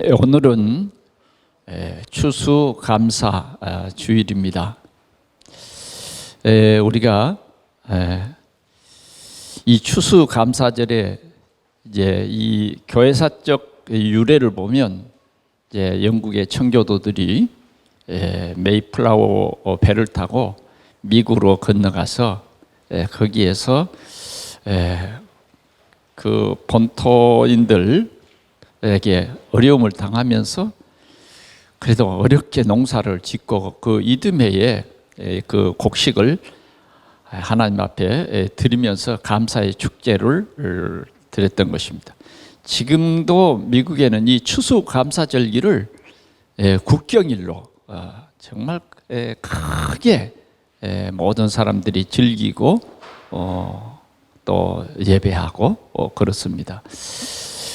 오늘은 추수감사 주일입니다. 우리가 이 추수감사절에 이제 이 교회사적 유래를 보면 이제 영국의 청교도들이 메이플라워 배를 타고 미국으로 건너가서 거기에서 그 본토인들에게 어려움을 당하면서 그래도 어렵게 농사를 짓고 그 이듬해에 그 곡식을 하나님 앞에 드리면서 감사의 축제를 드렸던 것입니다. 지금도 미국에는 이 추수감사절기를 국경일로 정말 크게 모든 사람들이 즐기고 또 예배하고 그렇습니다.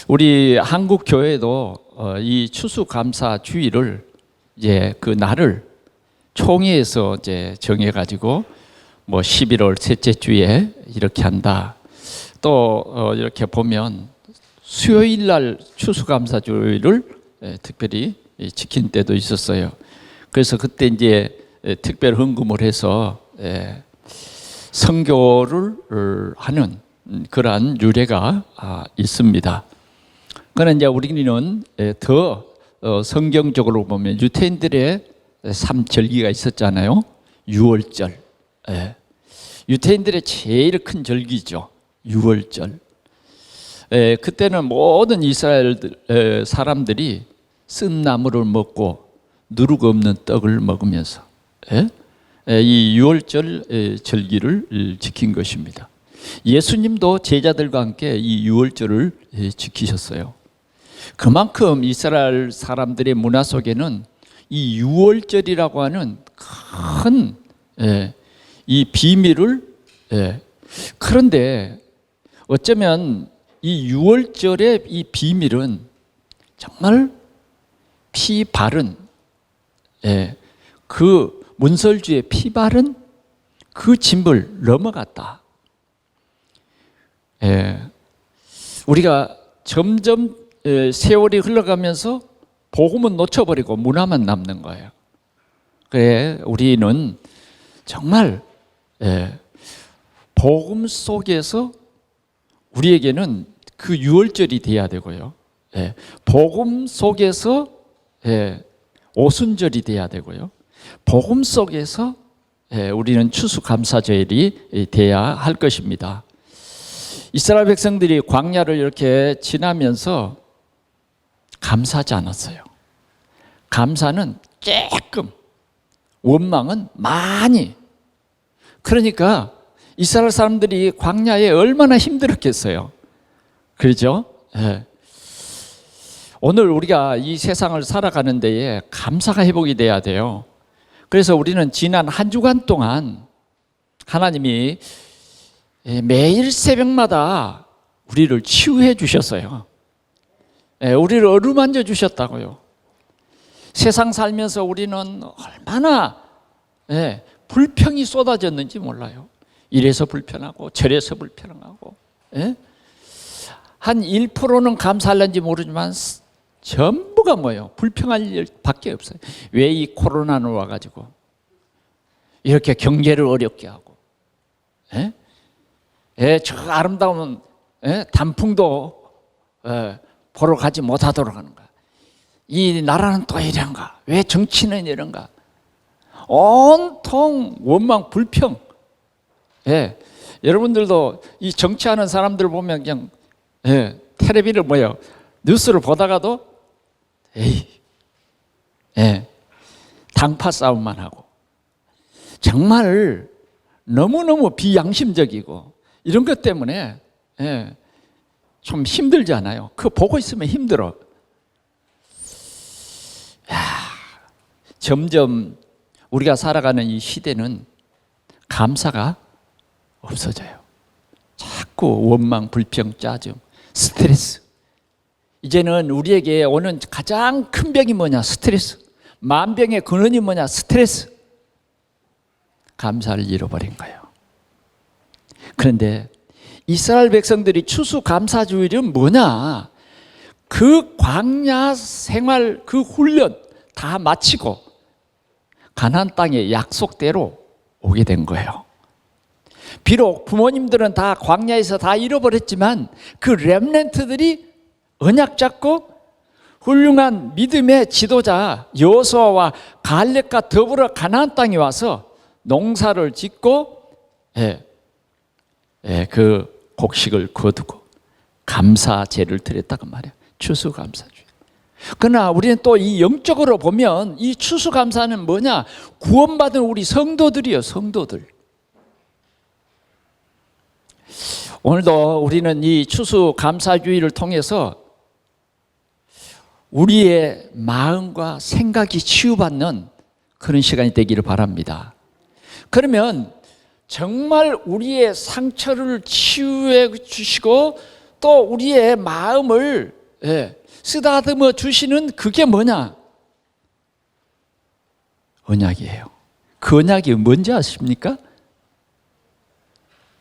우리 한국 교회도 이 추수감사 주일을 이제 그 날을 총회에서 이제 정해가지고 뭐 11월 셋째 주에 이렇게 한다. 또 이렇게 보면 수요일 날 추수감사 주일을 특별히 지킨 때도 있었어요. 그래서 그때 이제 특별 헌금을 해서 선교를 하는 그러한 유래가 있습니다. 그러나 이제 우리는 더 성경적으로 보면 유대인들의 절기가 있었잖아요. 유월절. 유대인들의 제일 큰 절기죠. 유월절. 그때는 모든 이스라엘 사람들이 쓴 나물을 먹고 누룩 없는 떡을 먹으면서 이 유월절 절기를 지킨 것입니다. 예수님도 제자들과 함께 이 유월절을 지키셨어요. 그만큼 이스라엘 사람들의 문화 속에는 이 유월절이라고 하는 큰 이 비밀을 그런데 어쩌면 이 유월절의 이 비밀은 정말 피 바른 그 문설주의 피 바른 그 짐을 넘어갔다. 우리가 점점 세월이 흘러가면서 복음은 놓쳐버리고 문화만 남는 거예요. 그래 우리는 정말 복음 속에서 우리에게는 그 유월절이 돼야 되고요. 복음 속에서 오순절이 돼야 되고요. 복음 속에서 우리는 추수감사절이 돼야 할 것입니다. 이스라엘 백성들이 광야를 이렇게 지나면서 감사하지 않았어요. 감사는 조금, 원망은 많이. 그러니까 이스라엘 사람들이 광야에 얼마나 힘들었겠어요. 그렇죠? 오늘 우리가 이 세상을 살아가는 데에 감사가 회복이 돼야 돼요. 그래서 우리는 지난 한 주간 동안 하나님이 매일 새벽마다 우리를 치유해 주셨어요. 우리를 어루만져 주셨다고요. 세상 살면서 우리는 얼마나 불평이 쏟아졌는지 몰라요. 이래서 불편하고 저래서 불편하고 한 1%는 감사할는지 모르지만 전부가 뭐예요? 불평할 일밖에 없어요. 왜 이 코로나는 와가지고 이렇게 경제를 어렵게 하고 저 아름다운 단풍도 보러 가지 못하도록 하는 거야. 이 나라는 또 이런가? 왜 정치는 이런가? 온통 원망 불평. 여러분들도 이 정치하는 사람들 보면 그냥 텔레비를 뉴스를 보다가도 당파 싸움만 하고 정말 너무너무 비양심적이고 이런 것 때문에 좀 힘들지 않아요? 그거 보고 있으면 힘들어. 점점 우리가 살아가는 이 시대는 감사가 없어져요. 자꾸 원망, 불평, 짜증, 스트레스. 이제는 우리에게 오는 가장 큰 병이 뭐냐? 스트레스. 만병의 근원이 뭐냐? 스트레스. 감사를 잃어버린 거예요. 그런데 이스라엘 백성들이 추수감사주일은 뭐냐? 그 광야 생활 그 훈련 다 마치고 가나안 땅의 약속대로 오게 된 거예요. 비록 부모님들은 다 광야에서 다 잃어버렸지만 그 렘넌트들이 언약 잡고 훌륭한 믿음의 지도자 여호수아와 갈렙과 더불어 가나안 땅에 와서 농사를 짓고 그 곡식을 거두고 감사제를 드렸다고 말이에요. 추수감사주일. 그러나 우리는 또 이 영적으로 보면 이 추수감사는 뭐냐? 구원받은 우리 성도들이요, 성도들. 오늘도 우리는 이 추수감사주일을 통해서 우리의 마음과 생각이 치유받는 그런 시간이 되기를 바랍니다. 그러면 정말 우리의 상처를 치유해 주시고 또 우리의 마음을 쓰다듬어 주시는 그게 뭐냐? 언약이에요. 그 언약이 뭔지 아십니까?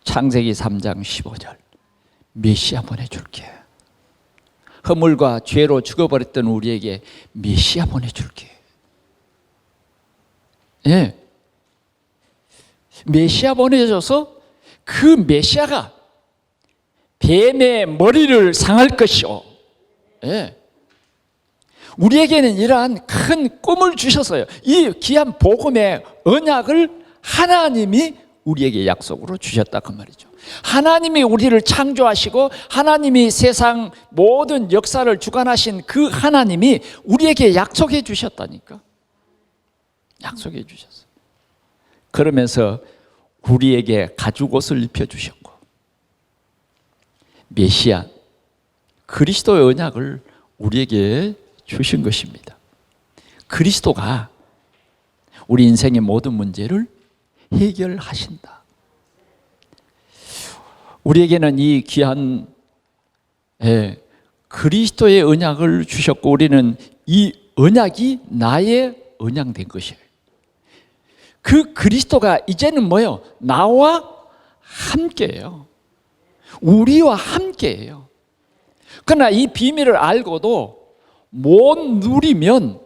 창세기 3장 15절. 메시아 보내줄게. 허물과 죄로 죽어버렸던 우리에게 메시아 보내줄게. 메시아 보내줘서 그 메시아가 뱀의 머리를 상할 것이요. 우리에게는 이러한 큰 꿈을 주셨어요. 이 귀한 복음의 언약을 하나님이 우리에게 약속으로 주셨다 그 말이죠. 하나님이 우리를 창조하시고 하나님이 세상 모든 역사를 주관하신 그 하나님이 우리에게 약속해 주셨다니까. 약속해 주셨어요. 그러면서 우리에게 가죽옷을 입혀주셨고 메시아 그리스도의 언약을 우리에게 주신 것입니다. 그리스도가 우리 인생의 모든 문제를 해결하신다. 우리에게는 이 귀한 그리스도의 언약을 주셨고 우리는 이 언약이 나의 언약 된 것이에요. 그 그리스도가 이제는 뭐예요? 나와 함께해요. 우리와 함께해요. 그러나 이 비밀을 알고도 못 누리면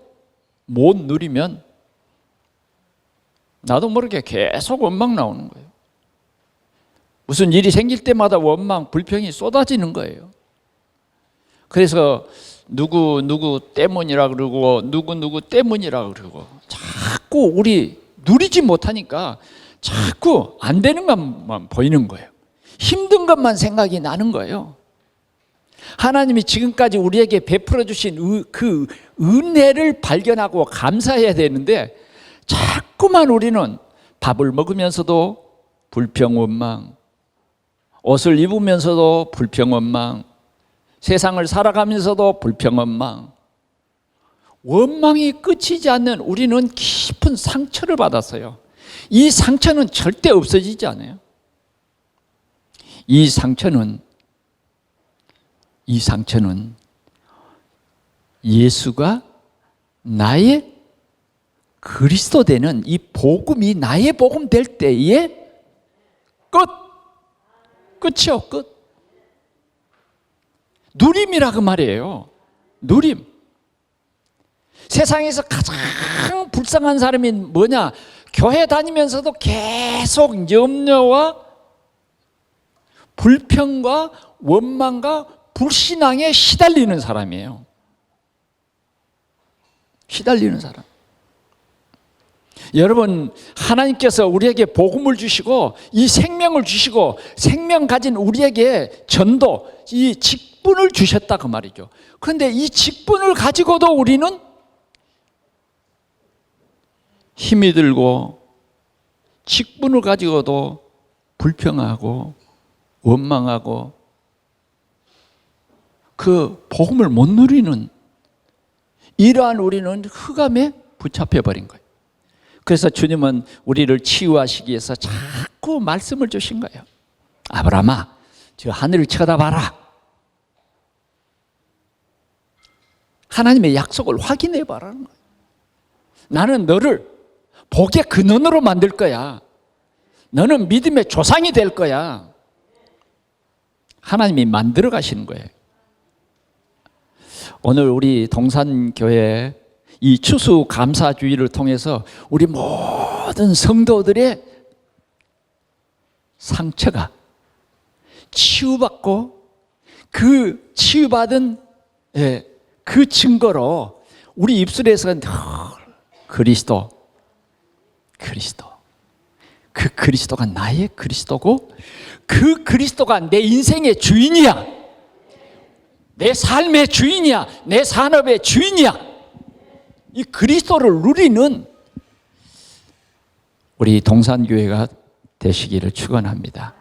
나도 모르게 계속 원망 나오는 거예요. 무슨 일이 생길 때마다 원망, 불평이 쏟아지는 거예요. 그래서 누구 때문이라 그러고 누구 때문이라 그러고 자꾸 우리 누리지 못하니까 자꾸 안 되는 것만 보이는 거예요. 힘든 것만 생각이 나는 거예요. 하나님이 지금까지 우리에게 베풀어 주신 그 은혜를 발견하고 감사해야 되는데 자꾸만 우리는 밥을 먹으면서도 불평 원망, 옷을 입으면서도 불평 원망, 세상을 살아가면서도 불평 원망, 원망이 끝이지 않는 우리는 깊은 상처를 받았어요. 이 상처는 절대 없어지지 않아요. 이 상처는 예수가 나의 그리스도 되는 이 복음이 나의 복음 될 때에 끝이요, 끝. 누림이라고 말이에요. 누림. 세상에서 가장 불쌍한 사람이 뭐냐? 교회 다니면서도 계속 염려와 불평과 원망과 불신앙에 시달리는 사람이에요. 시달리는 사람. 여러분, 하나님께서 우리에게 복음을 주시고 이 생명을 주시고 생명 가진 우리에게 전도, 이 직분을 주셨다 그 말이죠. 그런데 이 직분을 가지고도 우리는 힘이 들고 직분을 가지고도 불평하고 원망하고 그 복음을 못 누리는 이러한 우리는 흑암에 붙잡혀 버린 거예요. 그래서 주님은 우리를 치유하시기 위해서 자꾸 말씀을 주신 거예요. 아브라함아, 저 하늘을 쳐다봐라. 하나님의 약속을 확인해 봐라는 거예요. 나는 너를 복의 근원으로 만들 거야. 너는 믿음의 조상이 될 거야. 하나님이 만들어 가시는 거예요. 오늘 우리 동산교회 이 추수감사주의를 통해서 우리 모든 성도들의 상처가 치유받고 그 치유받은 그 증거로 우리 입술에서 그리스도 그 그리스도가 나의 그리스도고 그 그리스도가 내 인생의 주인이야, 내 삶의 주인이야, 내 산업의 주인이야. 이 그리스도를 누리는 우리 동산교회가 되시기를 축원합니다.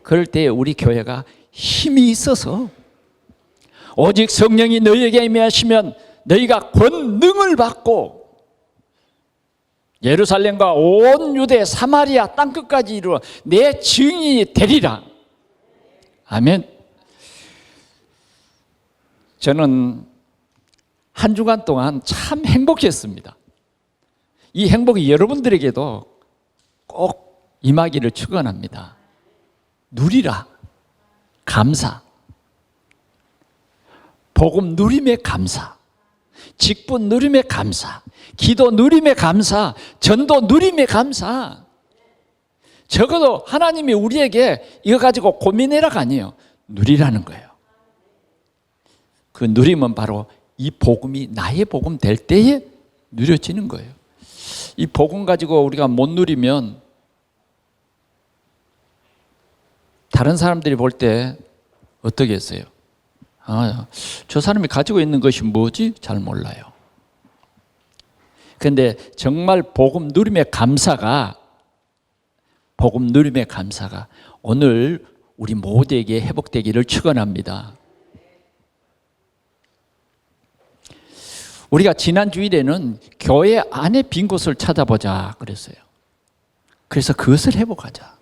그럴 때 우리 교회가 힘이 있어서 오직 성령이 너희에게 임하시면 너희가 권능을 받고 예루살렘과 온 유대 사마리아 땅끝까지 이르러 내 증인이 되리라. 아멘. 저는 한 주간 동안 참 행복했습니다. 이 행복이 여러분들에게도 꼭 임하기를 축원합니다. 누리라. 감사. 복음 누림의 감사. 직분 누림의 감사. 기도 누림의 감사. 전도 누림의 감사. 적어도 하나님이 우리에게 이거 가지고 고민해라가 아니에요. 누리라는 거예요. 그 누림은 바로 이 복음이 나의 복음 될 때에 누려지는 거예요. 이 복음 가지고 우리가 못 누리면 다른 사람들이 볼 때 어떻게 했어요? 저 사람이 가지고 있는 것이 뭐지? 잘 몰라요. 그런데 정말 복음 누림의 감사가 오늘 우리 모두에게 회복되기를 축원합니다. 우리가 지난 주일에는 교회 안에 빈 곳을 찾아보자 그랬어요. 그래서 그것을 회복하자.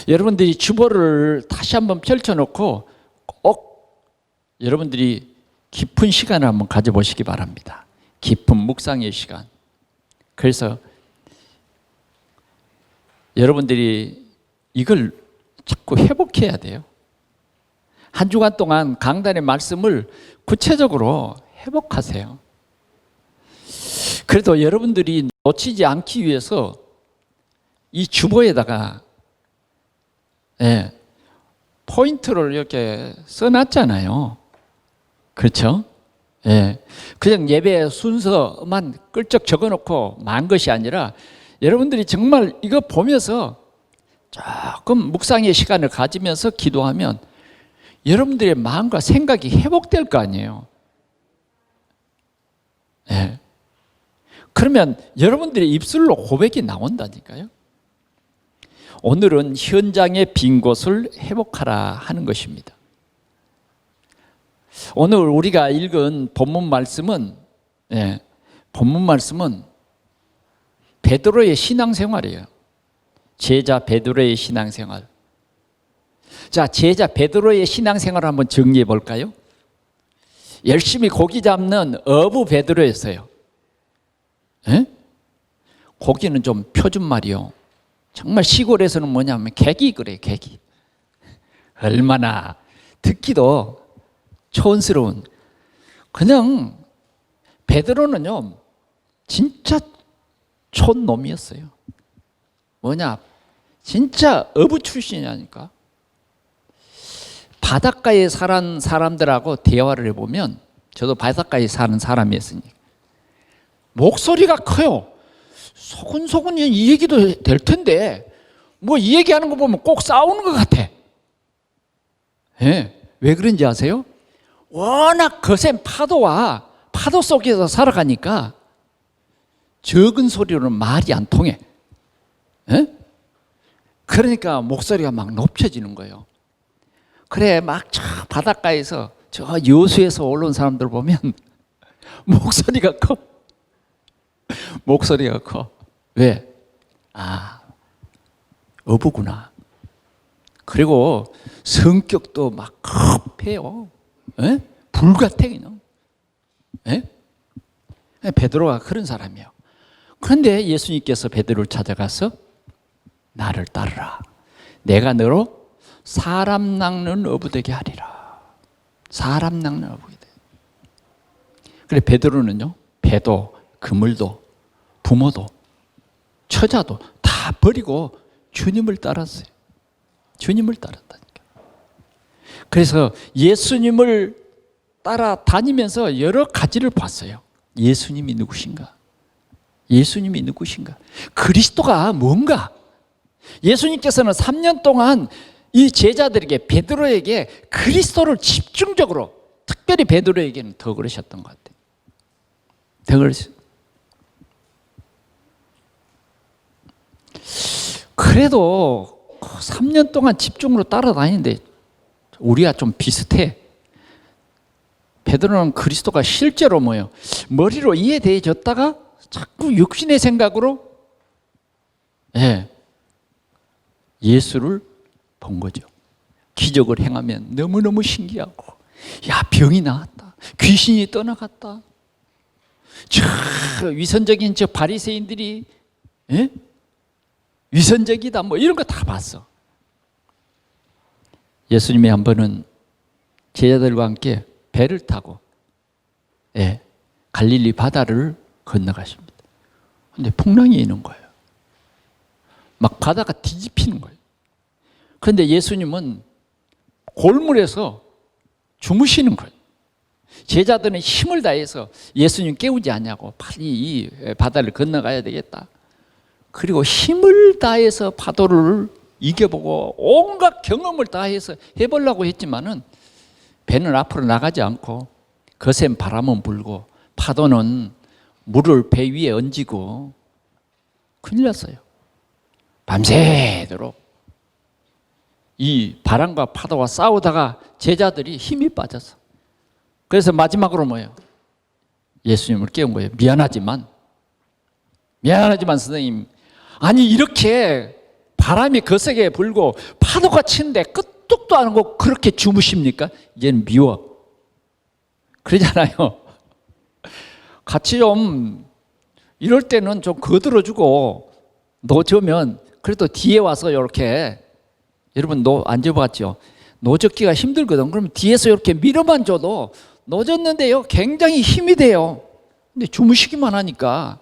여러분들이 주보를 다시 한번 펼쳐놓고 꼭 여러분들이 깊은 시간을 한번 가져보시기 바랍니다. 깊은 묵상의 시간. 그래서 여러분들이 이걸 자꾸 회복해야 돼요. 한 주간 동안 강단의 말씀을 구체적으로 회복하세요. 그래도 여러분들이 놓치지 않기 위해서 이 주보에다가 포인트를 이렇게 써놨잖아요. 그렇죠? 그냥 예배 순서만 끌적 적어놓고 만 것이 아니라 여러분들이 정말 이거 보면서 조금 묵상의 시간을 가지면서 기도하면 여러분들의 마음과 생각이 회복될 거 아니에요. 그러면 여러분들의 입술로 고백이 나온다니까요. 오늘은 현장의 빈 곳을 회복하라 하는 것입니다. 오늘 우리가 읽은 본문 말씀은 베드로의 신앙생활이에요. 제자 베드로의 신앙생활. 자, 제자 베드로의 신앙생활을 한번 정리해 볼까요? 열심히 고기 잡는 어부 베드로였어요. 고기는 좀 표준말이요. 정말 시골에서는 뭐냐면 객이 그래요. 객이. 얼마나 듣기도 촌스러운. 그냥 베드로는요 진짜 촌놈이었어요. 뭐냐, 진짜 어부 출신이라니까. 바닷가에 사는 사람들하고 대화를 해보면, 저도 바닷가에 사는 사람이었으니까 목소리가 커요. 소근소근 이 얘기도 될 텐데 뭐 이 얘기하는 거 보면 꼭 싸우는 것 같아. 왜 그런지 아세요? 워낙 거센 파도와 파도 속에서 살아가니까 적은 소리로는 말이 안 통해. 그러니까 목소리가 막 높여지는 거예요. 그래, 막 저 바닷가에서 저 여수에서 올라온 사람들 보면 목소리가 커. 목소리가 커. 왜? 어부구나. 그리고 성격도 막 급해요. 불같아 그냥. 베드로가 그런 사람이에요. 그런데 예수님께서 베드로를 찾아가서 나를 따르라. 내가 너로 사람 낚는 어부 되게 하리라. 사람 낭랑을 보게 돼요. 그래 베드로는요, 배도 그물도 부모도 처자도 다 버리고 주님을 따랐어요. 주님을 따랐다니까. 그래서 예수님을 따라다니면서 여러 가지를 봤어요. 예수님이 누구신가? 예수님이 누구신가? 그리스도가 뭔가? 예수님께서는 3년 동안 이 제자들에게, 베드로에게 그리스도를 집중적으로, 특별히 베드로에게는 더 그러셨던 것 같아요. 더 그러셨어요. 그래도 3년 동안 집중으로 따라다니는데 우리가 좀 비슷해. 베드로는 그리스도가 실제로 뭐예요? 머리로 이해되어졌다가 자꾸 육신의 생각으로 예수를 본 거죠. 기적을 행하면 너무너무 신기하고, 야, 병이 나았다, 귀신이 떠나갔다, 저 위선적인 저 바리새인들이 위선적이다, 뭐 이런 거 다 봤어. 예수님이 한 번은 제자들과 함께 배를 타고 갈릴리 바다를 건너가십니다. 근데 풍랑이 있는 거예요. 막 바다가 뒤집히는 거예요. 그런데 예수님은 골물에서 주무시는 거예요. 제자들은 힘을 다해서 예수님 깨우지 않냐고, 빨리 이 바다를 건너가야 되겠다. 그리고 힘을 다해서 파도를 이겨보고 온갖 경험을 다해서 해보려고 했지만은 배는 앞으로 나가지 않고 거센 바람은 불고 파도는 물을 배 위에 얹고 큰일 났어요. 밤새도록 이 바람과 파도와 싸우다가 제자들이 힘이 빠졌어. 그래서 마지막으로 뭐예요? 예수님을 깨운 거예요. 미안하지만 선생님, 아니 이렇게 바람이 거세게 불고 파도가 치는데 끄떡도 안 하고 그렇게 주무십니까? 이제는 미워. 그러잖아요. 같이 좀 이럴 때는 좀 거들어주고 노저면 그래도 뒤에 와서 이렇게, 여러분 앉아봤죠? 노젓기가 힘들거든. 그러면 뒤에서 이렇게 밀어만 줘도 노젓는데요 굉장히 힘이 돼요. 근데 주무시기만 하니까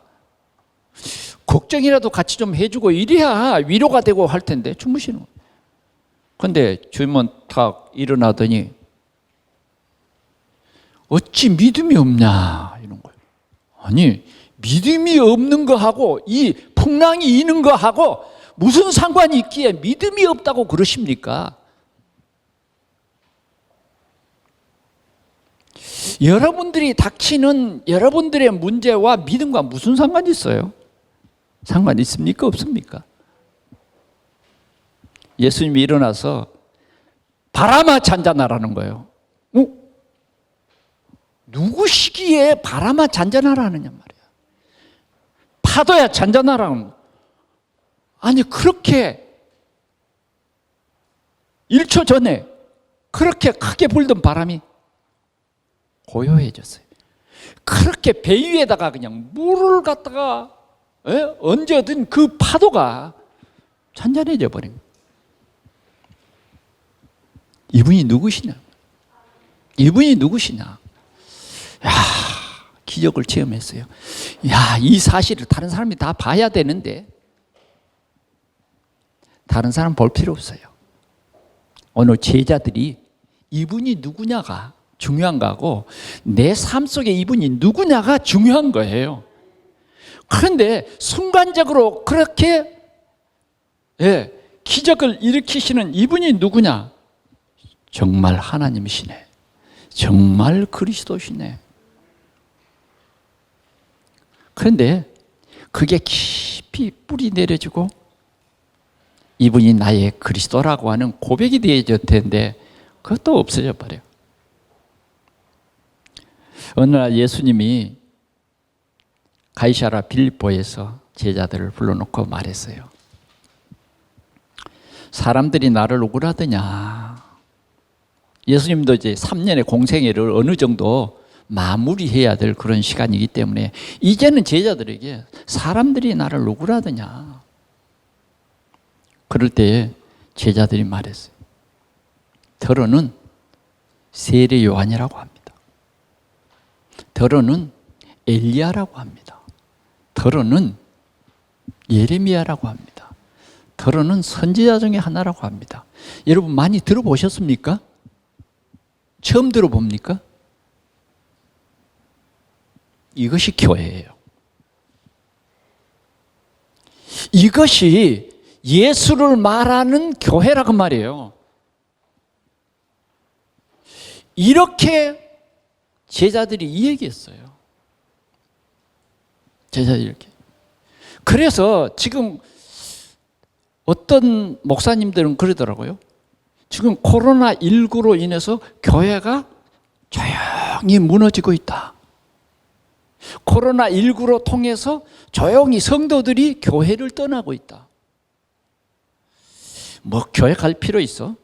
걱정이라도 같이 좀 해주고 이래야 위로가 되고 할 텐데 주무시는 거예요. 그런데 주님은 탁 일어나더니 어찌 믿음이 없냐 이런 거예요. 아니 믿음이 없는 거하고 이 풍랑이 있는 거하고 무슨 상관이 있기에 믿음이 없다고 그러십니까? 여러분들이 닥치는 여러분들의 문제와 믿음과 무슨 상관이 있어요? 상관이 있습니까? 없습니까? 예수님이 일어나서 바람아 잔잔하라는 거예요. 누구시기에 바람아 잔잔하라느냐 말이야. 파도야 잔잔하라는 거. 아니 그렇게 1초 전에 그렇게 크게 불던 바람이 고요해졌어요. 그렇게 배 위에다가 그냥 물을 갖다가 얹어둔 그 파도가 잔잔해져 버린 거예요. 이분이 누구시냐? 이분이 누구시냐? 야, 기적을 체험했어요. 야, 이 사실을 다른 사람이 다 봐야 되는데 다른 사람 볼 필요 없어요. 오늘 제자들이 이분이 누구냐가 중요한 거고 내 삶 속에 이분이 누구냐가 중요한 거예요. 그런데 순간적으로 그렇게 기적을 일으키시는 이분이 누구냐? 정말 하나님이시네. 정말 그리스도시네. 그런데 그게 깊이 뿌리 내려지고 이분이 나의 그리스도라고 하는 고백이 되어질 텐데 그것도 없어져 버려요. 어느 날 예수님이 가이사랴 빌립보에서 제자들을 불러놓고 말했어요. 사람들이 나를 억울하더냐. 예수님도 이제 3년의 공생애를 어느 정도 마무리해야 될 그런 시간이기 때문에 이제는 제자들에게 사람들이 나를 억울하더냐. 그럴 때 제자들이 말했어요. 더러는 세례 요한이라고 합니다. 더러는 엘리야라고 합니다. 더러는 예레미야라고 합니다. 더러는 선지자 중에 하나라고 합니다. 여러분 많이 들어보셨습니까? 처음 들어봅니까? 이것이 교회예요. 이것이 예수를 말하는 교회라고 말이에요. 이렇게 제자들이 이 얘기했어요. 제자들이 이렇게. 그래서 지금 어떤 목사님들은 그러더라고요. 지금 코로나19로 인해서 교회가 조용히 무너지고 있다. 코로나19로 통해서 조용히 성도들이 교회를 떠나고 있다. 뭐 교회 갈 필요 있어?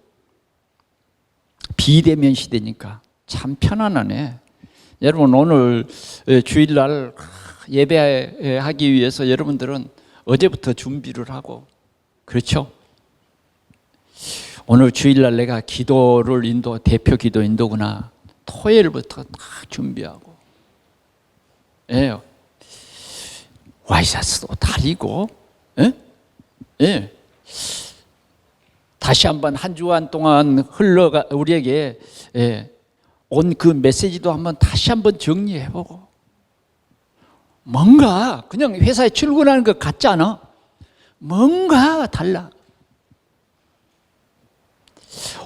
비대면 시대니까 참 편안하네. 여러분 오늘 주일날 예배하기 위해서 여러분들은 어제부터 준비를 하고, 그렇죠? 오늘 주일날 내가 기도를 대표 기도 인도구나. 토요일부터 다 준비하고, 예, 와이셔츠도 다리고, 예? 예. 다시 한번 한 주간 동안 흘러가 우리에게 온 그 메시지도 한번 다시 한번 정리해보고, 뭔가 그냥 회사에 출근하는 것 같지 않아? 뭔가 달라.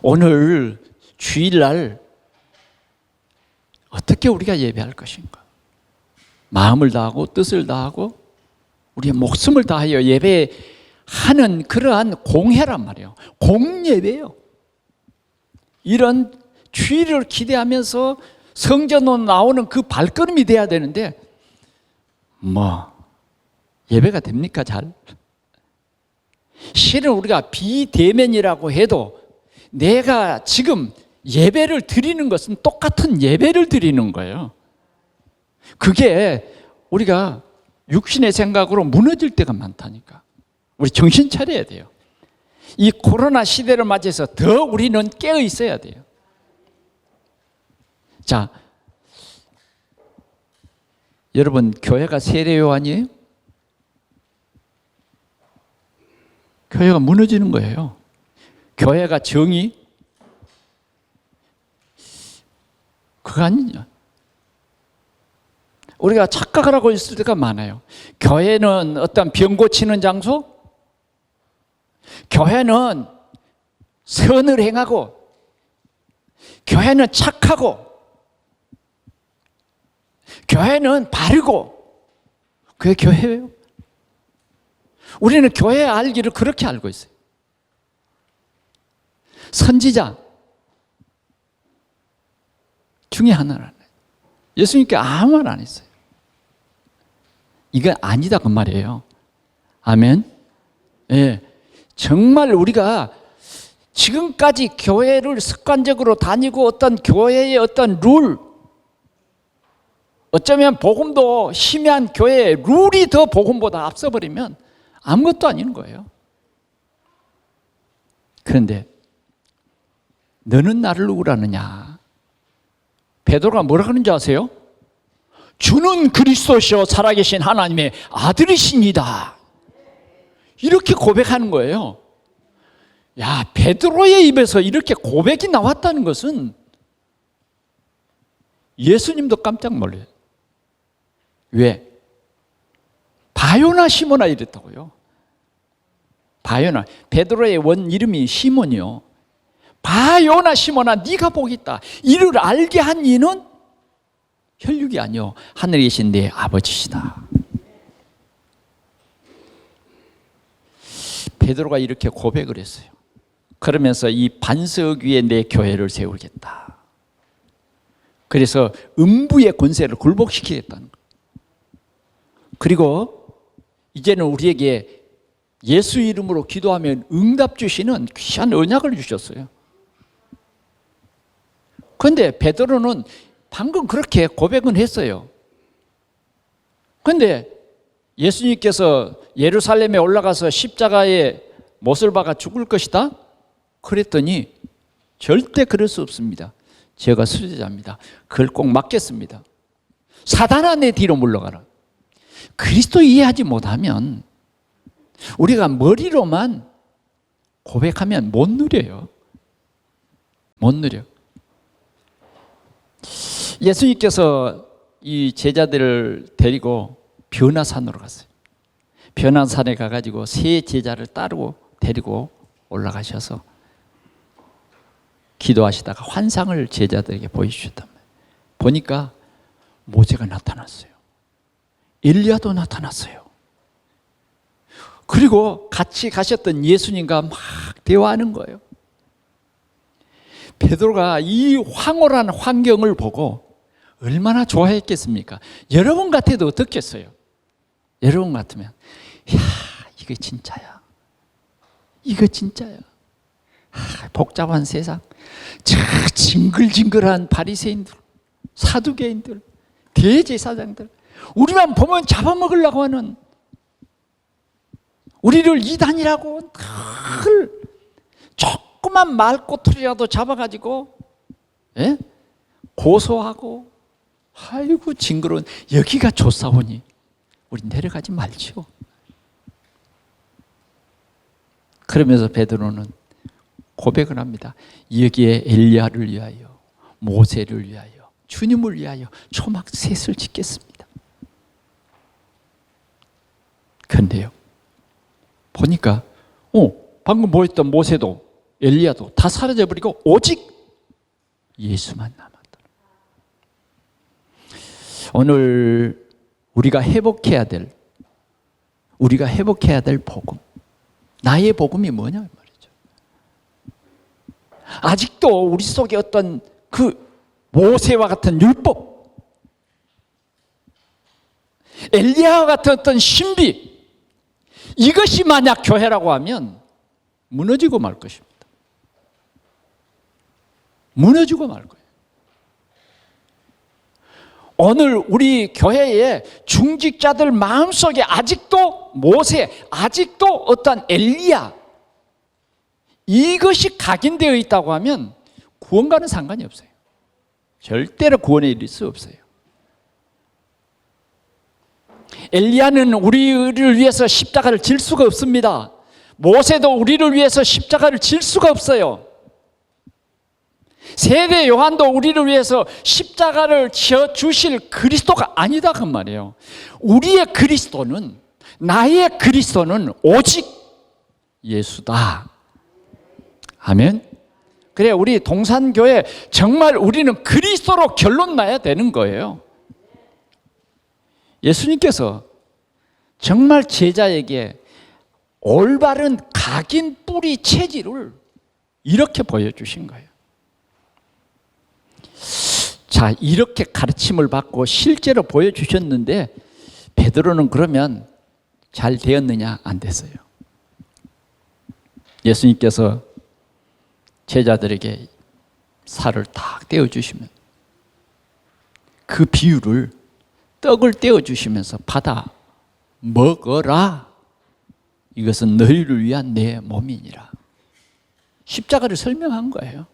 오늘 주일날 어떻게 우리가 예배할 것인가? 마음을 다하고 뜻을 다하고 우리의 목숨을 다하여 예배하는 그러한 공회란 말이에요. 공예배예요. 이런 주일을 기대하면서 성전으로 나오는 그 발걸음이 돼야 되는데 뭐 예배가 됩니까? 잘? 실은 우리가 비대면이라고 해도 내가 지금 예배를 드리는 것은 똑같은 예배를 드리는 거예요. 그게 우리가 육신의 생각으로 무너질 때가 많다니까. 우리 정신 차려야 돼요. 이 코로나 시대를 맞이해서 더 우리는 깨어 있어야 돼요. 자, 여러분 교회가 세례 요한이에요? 교회가 무너지는 거예요. 교회가 정의? 그거 아니냐. 우리가 착각을 하고 있을 때가 많아요. 교회는 어떤 병 고치는 장소? 교회는 선을 행하고, 교회는 착하고, 교회는 바르고, 그게 교회예요. 우리는 교회 알기를 그렇게 알고 있어요. 선지자 중에 하나라네. 예수님께 아무 말 안 했어요. 이건 아니다 그 말이에요. 아멘. 예, 정말 우리가 지금까지 교회를 습관적으로 다니고 어떤 교회의 어떤 룰, 어쩌면 복음도 심한 교회의 룰이 더 복음보다 앞서버리면 아무것도 아닌 거예요. 그런데 너는 나를 누구라 하느냐? 베드로가 뭐라 그러는지 아세요? 주는 그리스도시요 살아계신 하나님의 아들이십니다. 이렇게 고백하는 거예요. 야, 베드로의 입에서 이렇게 고백이 나왔다는 것은 예수님도 깜짝 놀라요. 왜? 바요나 시모나 이랬다고요. 바요나, 베드로의 원 이름이 시몬이요. 바요나 시모나 네가 복이 있다. 이를 알게 한 이는 혈육이 아니요 하늘에 계신 내 아버지시다. 베드로가 이렇게 고백을 했어요. 그러면서 이 반석 위에 내 교회를 세우겠다. 그래서 음부의 권세를 굴복시키겠다는 거예요. 그리고 이제는 우리에게 예수 이름으로 기도하면 응답 주시는 귀한 언약을 주셨어요. 그런데 베드로는 방금 그렇게 고백은 했어요. 그런데 예수님께서 예루살렘에 올라가서 십자가에 못을 박아 죽을 것이다? 그랬더니 절대 그럴 수 없습니다. 제가 수제자입니다. 그걸 꼭 막겠습니다. 사단아 내 뒤로 물러가라. 그리스도 이해하지 못하면 우리가 머리로만 고백하면 못 누려요. 못 누려. 예수님께서 이 제자들을 데리고 변화산으로 갔어요. 변화산에 가가지고 세 제자를 따르고 데리고 올라가셔서 기도하시다가 환상을 제자들에게 보여주셨단 말이에요. 보니까 모세가 나타났어요. 엘리야도 나타났어요. 그리고 같이 가셨던 예수님과 막 대화하는 거예요. 베드로가 이 황홀한 환경을 보고 얼마나 좋아했겠습니까? 여러분 같아도 어떻겠어요? 여러분 같으면 야, 이거 진짜야. 이거 진짜야. 복잡한 세상, 저 징글징글한 바리새인들, 사두개인들, 대제사장들, 우리만 보면 잡아먹으려고 하는, 우리를 이단이라고 늘 조그만 말꼬투리라도 잡아가지고 고소하고, 아이고 징그러운, 여기가 좋사오니 우리 내려가지 말지요. 그러면서 베드로는 고백을 합니다. 여기에 엘리야를 위하여, 모세를 위하여, 주님을 위하여 초막 셋을 짓겠습니다. 그런데요, 보니까 방금 보였던 모세도 엘리야도 다 사라져버리고 오직 예수만 남았더라. 오늘 우리가 회복해야 될 복음, 나의 복음이 뭐냐 말이죠. 아직도 우리 속에 어떤 그 모세와 같은 율법, 엘리야와 같은 어떤 신비, 이것이 만약 교회라고 하면 무너지고 말 것입니다. 무너지고 말 거예요. 오늘 우리 교회의 중직자들 마음속에 아직도 모세, 아직도 어떤 엘리야, 이것이 각인되어 있다고 하면 구원과는 상관이 없어요. 절대로 구원에 이를 수 없어요. 엘리야는 우리를 위해서 십자가를 질 수가 없습니다. 모세도 우리를 위해서 십자가를 질 수가 없어요. 세례 요한도 우리를 위해서 십자가를 져 주실 그리스도가 아니다 그 말이에요. 우리의 그리스도는, 나의 그리스도는 오직 예수다. 아멘. 그래, 우리 동산교회 정말 우리는 그리스도로 결론 나야 되는 거예요. 예수님께서 정말 제자에게 올바른 각인 뿌리 체질을 이렇게 보여주신 거예요. 자, 이렇게 가르침을 받고 실제로 보여주셨는데 베드로는 그러면 잘 되었느냐? 안 됐어요. 예수님께서 제자들에게 살을 딱 떼어주시면 그 비유를, 떡을 떼어주시면서 받아 먹어라. 이것은 너희를 위한 내 몸이니라. 십자가를 설명한 거예요.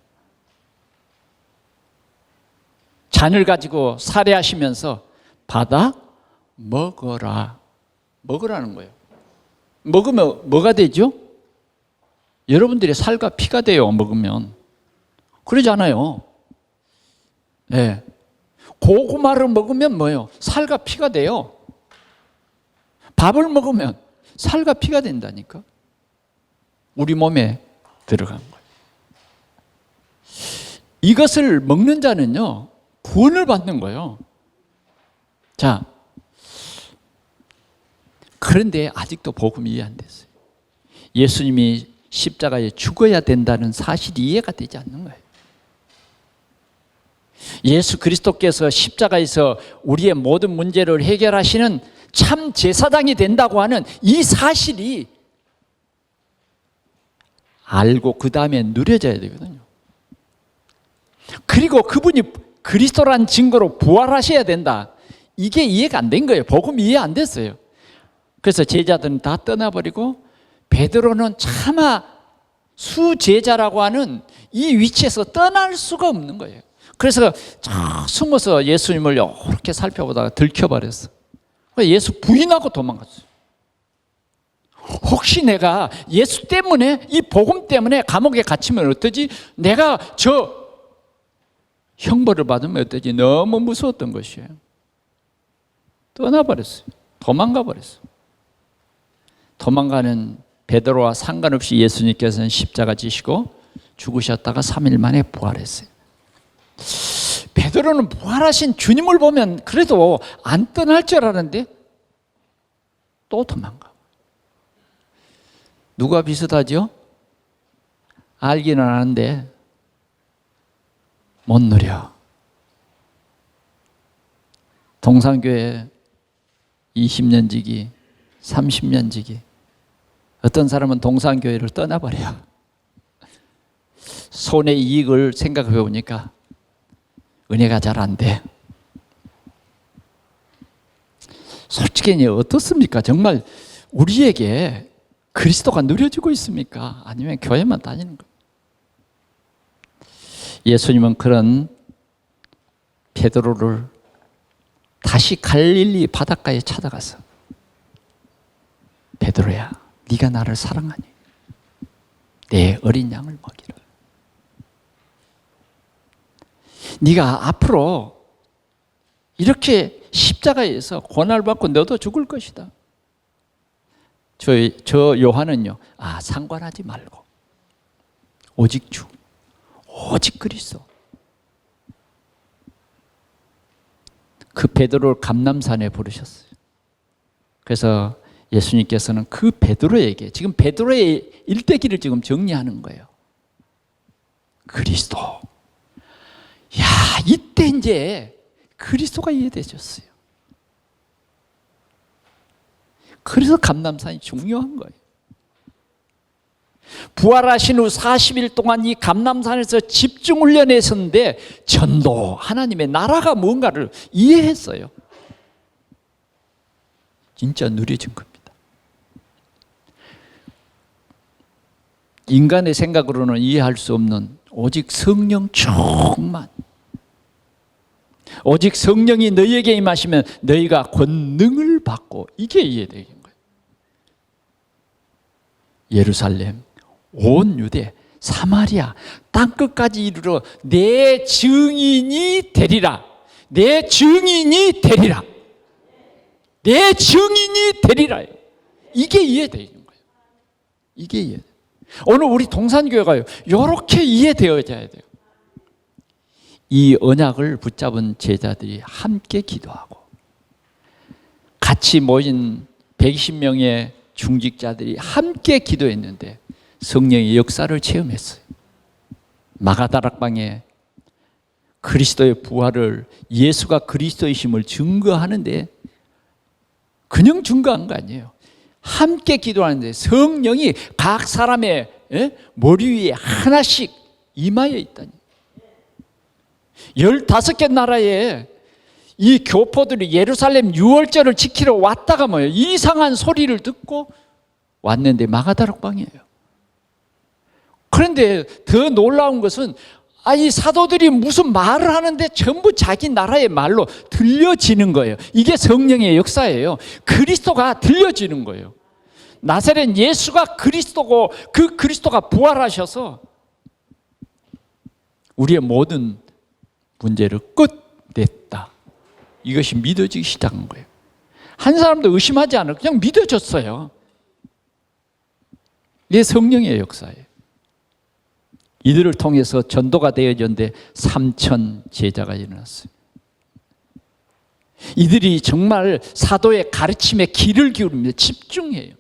잔을 가지고 살해하시면서 받아 먹어라. 먹으라는 거예요. 먹으면 뭐가 되죠? 여러분들의 살과 피가 돼요. 먹으면. 그러잖아요. 네. 고구마를 먹으면 뭐예요? 살과 피가 돼요. 밥을 먹으면 살과 피가 된다니까. 우리 몸에 들어간 거예요. 이것을 먹는 자는요, 구원을 받는 거예요. 자, 그런데 아직도 복음이 이해 안 됐어요. 예수님이 십자가에 죽어야 된다는 사실이 이해가 되지 않는 거예요. 예수 그리스도께서 십자가에서 우리의 모든 문제를 해결하시는 참 제사장이 된다고 하는 이 사실이 알고 그 다음에 누려져야 되거든요. 그리고 그분이 그리스도란 증거로 부활하셔야 된다. 이게 이해가 안 된 거예요. 복음이 이해 안 됐어요. 그래서 제자들은 다 떠나버리고 베드로는 차마 수제자라고 하는 이 위치에서 떠날 수가 없는 거예요. 그래서 쫙 숨어서 예수님을 이렇게 살펴보다가 들켜버렸어. 예수 부인하고 도망갔어요. 혹시 내가 예수 때문에, 이 복음 때문에 감옥에 갇히면 어떠지? 내가 저 형벌을 받으면 어떠지? 너무 무서웠던 것이에요. 떠나버렸어요. 도망가 버렸어요. 도망가는 베드로와 상관없이 예수님께서는 십자가 지시고 죽으셨다가 3일 만에 부활했어요. 베드로는 부활하신 주님을 보면 그래도 안 떠날 줄 알았는데 또 도망가. 누가 비슷하죠? 알기는 아는데 못 누려. 동산교회 20년 지기, 30년 지기. 어떤 사람은 동산교회를 떠나버려요. 손의 이익을 생각해 보니까 은혜가 잘 안 돼. 솔직히 어떻습니까? 정말 우리에게 그리스도가 누려지고 있습니까? 아니면 교회만 다니는 거예요? 예수님은 그런 베드로를 다시 갈릴리 바닷가에 찾아가서 베드로야, 네가 나를 사랑하니 내 어린 양을 먹이라. 네가 앞으로 이렇게 십자가에서 고난을 받고 너도 죽을 것이다. 저 요한은요, 상관하지 말고 오직 주, 오직 그리스도. 그 베드로를 감람산에 부르셨어요. 그래서 예수님께서는 그 베드로에게, 지금 베드로의 일대기를 지금 정리하는 거예요. 그리스도. 야, 이때 이제 그리스도가 이해되셨어요. 그래서 감람산이 중요한 거예요. 부활하신 후 40일 동안 이 감람산에서 집중 훈련했었는데 전도, 하나님의 나라가 뭔가를 이해했어요. 진짜 누려진 겁니다. 인간의 생각으로는 이해할 수 없는 오직 성령 충만, 오직 성령이 너희에게 임하시면 너희가 권능을 받고, 이게 이해되는 거예요. 예루살렘, 온 유대, 사마리아, 땅끝까지 이르러 내 증인이 되리라. 내 증인이 되리라. 내 증인이 되리라. 이게 이해되는 거예요. 이게 이해. 오늘 우리 동산교회가요, 이렇게 이해되어져야 돼요. 이 언약을 붙잡은 제자들이 함께 기도하고 같이 모인 120명의 중직자들이 함께 기도했는데 성령의 역사를 체험했어요. 마가다락방에 그리스도의 부활을, 예수가 그리스도이심을 증거하는데 그냥 증거한 거 아니에요. 함께 기도하는데 성령이 각 사람의 머리 위에 하나씩 임하여 있다니. 15개 나라에 이 교포들이 예루살렘 유월절을 지키러 왔다가 뭐예요? 이상한 소리를 듣고 왔는데 마가다락방이에요. 그런데 더 놀라운 것은 이 사도들이 무슨 말을 하는데 전부 자기 나라의 말로 들려지는 거예요. 이게 성령의 역사예요. 그리스도가 들려지는 거예요. 나사렛 예수가 그리스도고 그 그리스도가 부활하셔서 우리의 모든 문제를 끝냈다. 이것이 믿어지기 시작한 거예요. 한 사람도 의심하지 않아요. 그냥 믿어졌어요. 이게 성령의 역사예요. 이들을 통해서 전도가 되어졌는데 3,000 제자가 일어났어요. 이들이 정말 사도의 가르침에 귀를 기울입니다. 집중해요.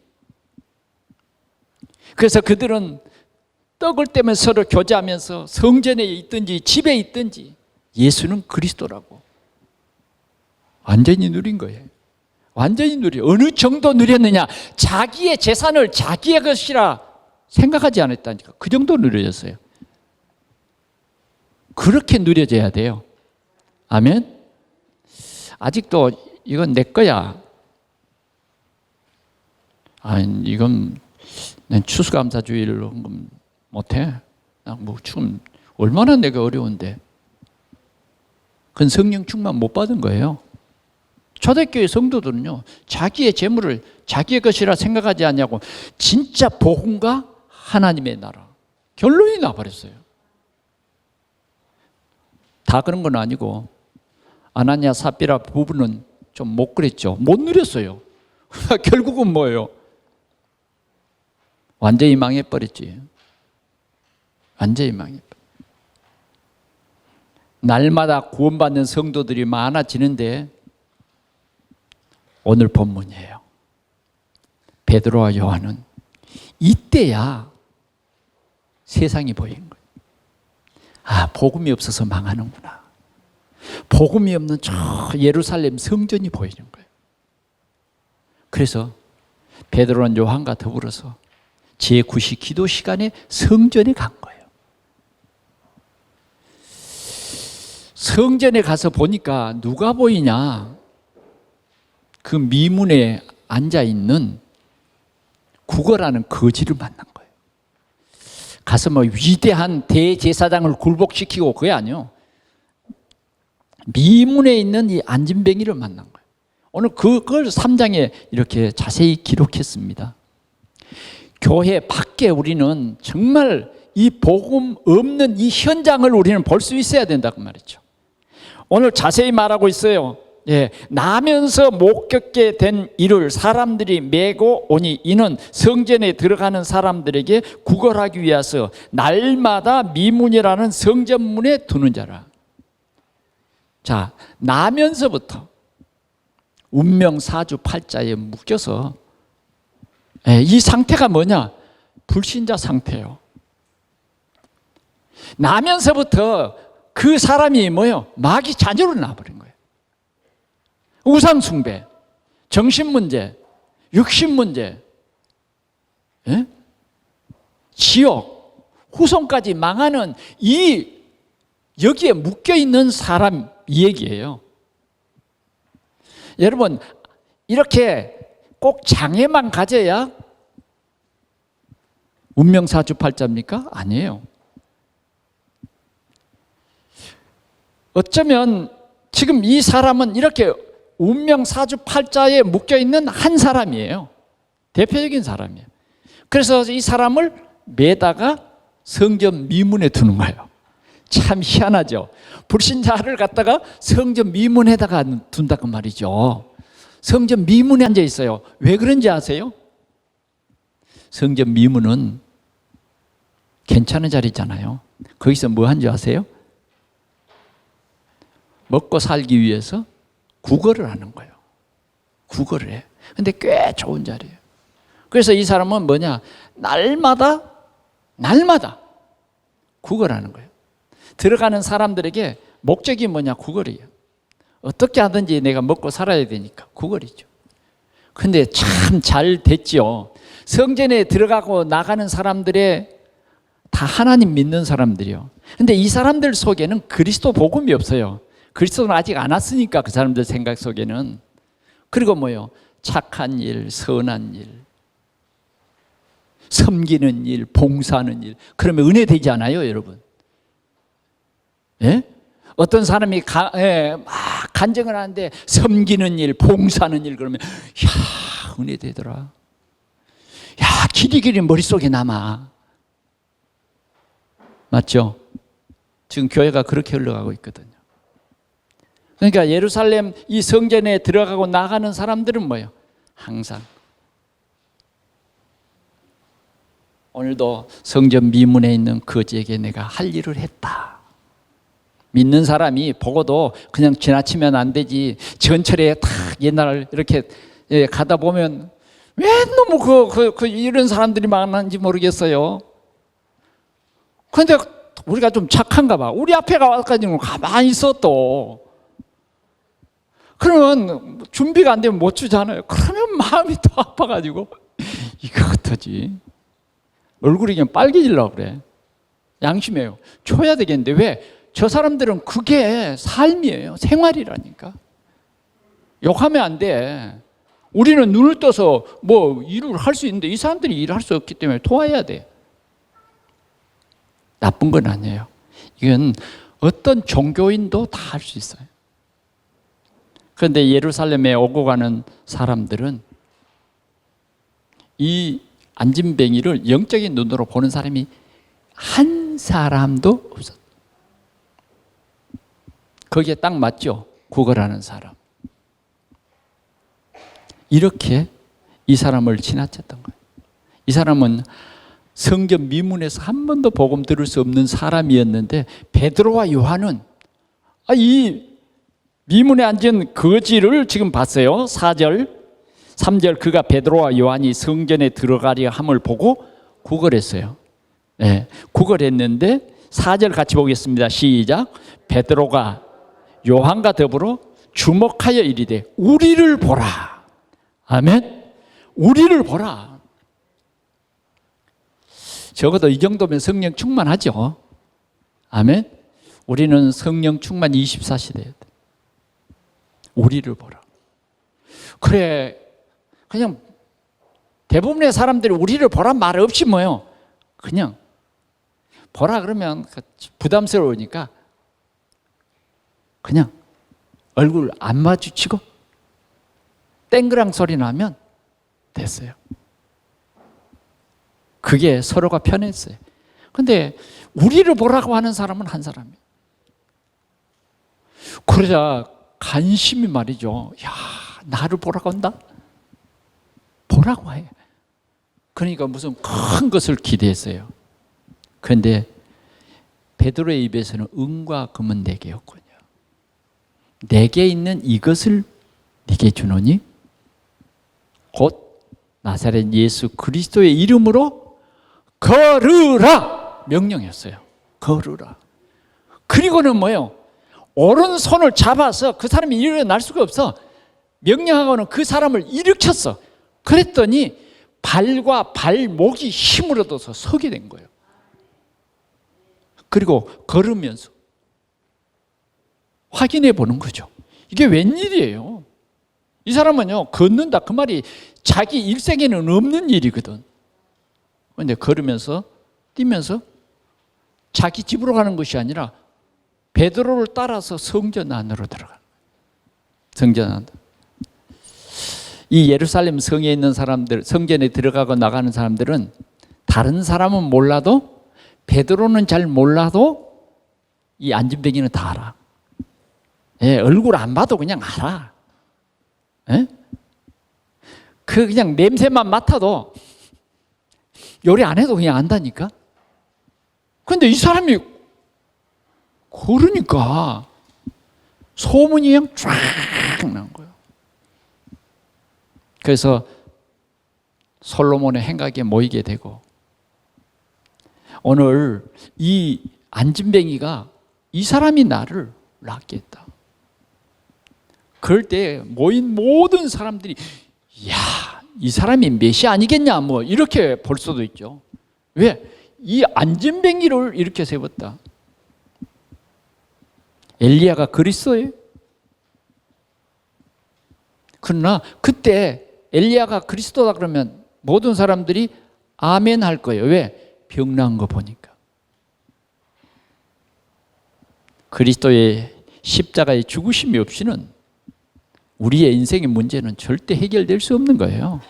그래서 그들은 떡을 떼면 서로 교제하면서 성전에 있든지 집에 있든지 예수는 그리스도라고 완전히 누린 거예요. 완전히 누려. 어느 정도 누렸느냐? 자기의 재산을 자기의 것이라 생각하지 않았다니까. 그 정도 누려졌어요. 그렇게 누려져야 돼요. 아멘. 아직도 이건 내 거야. 이건 난 추수감사주의를 못해. 뭐 지금 얼마나 내가 어려운데. 그건 성령 충만 못 받은 거예요. 초대교회 성도들은요, 자기의 재물을 자기의 것이라 생각하지 않냐고 진짜 복음과 하나님의 나라 결론이 나버렸어요. 다 그런 건 아니고 아나니아 삽비라 부부는 좀 못 그랬죠. 못 누렸어요. 결국은 뭐예요? 완전히 망해버렸지. 완전히 망해버렸지. 날마다 구원받는 성도들이 많아지는데 오늘 본문이에요. 베드로와 요한은 이때야 세상이 보인 거예요. 아, 복음이 없어서 망하는구나. 복음이 없는 저 예루살렘 성전이 보이는 거예요. 그래서 베드로와 요한과 더불어서 제9시 기도 시간에 성전에 간 거예요. 성전에 가서 보니까 누가 보이냐? 그 미문에 앉아있는 구거라는 거지를 만난 거예요. 가서 뭐 위대한 대제사장을 굴복시키고 그게 아니요. 미문에 있는 이 안진뱅이를 만난 거예요. 오늘 그걸 3장에 이렇게 자세히 기록했습니다. 교회 밖에 우리는 정말 이 복음 없는 이 현장을 우리는 볼 수 있어야 된다고 말이죠. 오늘 자세히 말하고 있어요. 예, 나면서 못 겪게 된 일을 사람들이 메고 오니 이는 성전에 들어가는 사람들에게 구걸하기 위해서 날마다 미문이라는 성전문에 두는 자라. 자, 나면서부터 운명사주팔자에 묶여서 이 상태가 뭐냐? 불신자 상태예요. 나면서부터 그 사람이 뭐예요? 마귀 자녀로 나와버린 거예요. 우상숭배, 정신문제, 육신문제, 지옥, 후손까지 망하는 여기에 묶여있는 사람 얘기예요. 여러분, 이렇게 꼭 장애만 가져야 운명사주팔자입니까? 아니에요. 어쩌면 지금 이 사람은 이렇게 운명사주팔자에 묶여있는 한 사람이에요. 대표적인 사람이에요. 그래서 이 사람을 매다가 성전 미문에 두는 거예요. 참 희한하죠. 불신자를 갖다가 성전 미문에다가 둔다고 말이죠. 성전 미문에 앉아 있어요. 왜 그런지 아세요? 성전 미문은 괜찮은 자리잖아요. 거기서 뭐 한 줄 아세요? 먹고 살기 위해서 구걸을 하는 거예요. 구걸을 해. 근데 꽤 좋은 자리예요. 그래서 이 사람은 뭐냐? 날마다 구걸하는 거예요. 들어가는 사람들에게 목적이 뭐냐? 구걸이에요. 어떻게 하든지 내가 먹고 살아야 되니까 구걸이죠. 근데 참 잘 됐죠. 성전에 들어가고 나가는 사람들의 다 하나님 믿는 사람들이요. 근데 이 사람들 속에는 그리스도 복음이 없어요. 그리스도는 아직 안 왔으니까 그 사람들 생각 속에는. 그리고 뭐요? 착한 일, 선한 일, 섬기는 일, 봉사하는 일. 그러면 은혜 되지 않아요, 여러분? 예? 어떤 사람이 막 간증을 하는데 섬기는 일, 봉사하는 일 그러면 야, 은혜 되더라. 야, 길이길이 머릿속에 남아. 맞죠? 지금 교회가 그렇게 흘러가고 있거든요. 그러니까 예루살렘 이 성전에 들어가고 나가는 사람들은 뭐예요? 항상 오늘도 성전 미문에 있는 거지에게 내가 할 일을 했다. 믿는 사람이 보고도 그냥 지나치면 안 되지. 전철에 탁 옛날 이렇게 가다 보면 왜 너무 이런 사람들이 많은지 모르겠어요. 그런데 우리가 좀 착한가 봐. 우리 앞에 가서까지는 가만히 있어 또. 그러면 준비가 안 되면 못 주잖아요. 그러면 마음이 또 아파가지고 이거 어떡하지? 얼굴이 그냥 빨개지려고 그래. 양심해요. 줘야 되겠는데 왜? 저 사람들은 그게 삶이에요. 생활이라니까. 욕하면 안 돼. 우리는 눈을 떠서 뭐 일을 할 수 있는데 이 사람들이 일을 할 수 없기 때문에 도와야 돼. 나쁜 건 아니에요. 이건 어떤 종교인도 다 할 수 있어요. 그런데 예루살렘에 오고 가는 사람들은 이 안진뱅이를 영적인 눈으로 보는 사람이 한 사람도 없었어요. 거기에 딱 맞죠? 구걸하는 사람. 이렇게 이 사람을 지나쳤던 거예요. 이 사람은 성전 미문에서 한 번도 복음 들을 수 없는 사람이었는데 베드로와 요한은 이 미문에 앉은 거지를 지금 봤어요. 4절 3절 그가 베드로와 요한이 성전에 들어가려 함을 보고 구걸했어요. 네, 구걸했는데 4절 같이 보겠습니다. 시작. 베드로가 요한과 더불어 주목하여 이르되 우리를 보라. 아멘. 우리를 보라. 적어도 이 정도면 성령 충만하죠. 아멘. 우리는 성령 충만 24시대야 돼. 우리를 보라. 그래, 그냥 대부분의 사람들이 우리를 보란 말 없이 뭐요? 그냥 보라 그러면 부담스러우니까 그냥 얼굴 안 마주치고 땡그랑 소리 나면 됐어요. 그게 서로가 편했어요. 근데 우리를 보라고 하는 사람은 한 사람이에요. 그러자 간심히 말이죠. 야, 나를 보라고 한다? 보라고 해. 그러니까 무슨 큰 것을 기대했어요. 그런데 베드로의 입에서는 은과 금은 내게 없거니와 내게 있는 이것을 네게 주노니 곧 나사렛 예수 그리스도의 이름으로 걸으라 명령했어요. 걸으라. 그리고는 뭐예요? 오른손을 잡아서 그 사람이 일어날 수가 없어. 명령하고는 그 사람을 일으켰어. 그랬더니 발과 발목이 힘을 얻어서 서게 된 거예요. 그리고 걸으면서 확인해 보는 거죠. 이게 웬일이에요? 이 사람은요, 걷는다. 그 말이 자기 일생에는 없는 일이거든. 그런데 걸으면서, 뛰면서 자기 집으로 가는 것이 아니라 베드로를 따라서 성전 안으로 들어가. 성전 안으로. 이 예루살렘 성에 있는 사람들, 성전에 들어가고 나가는 사람들은 다른 사람은 몰라도 베드로는 잘 몰라도 이 안진뱅이는 다 알아. 예, 얼굴 안 봐도 그냥 알아. 예? 그냥 냄새만 맡아도 요리 안 해도 그냥 안다니까. 근데 이 사람이 그러니까 소문이 그냥 쫙 난 거예요. 그래서 솔로몬의 행각에 모이게 되고 오늘 이 안진뱅이가 이 사람이 나를 낫게 했다. 그럴 때 모인 모든 사람들이 야, 이 사람이 메시아 아니겠냐 뭐 이렇게 볼 수도 있죠. 왜? 이 안진뱅이를 이렇게 세웠다. 엘리야가 그리스도예요. 그러나 그때 엘리야가 그리스도다 그러면 모든 사람들이 아멘 할 거예요. 왜? 병난 거 보니까. 그리스도의 십자가의 죽으심이 없이는 우리의 인생의 문제는 절대 해결될 수 없는 거예요.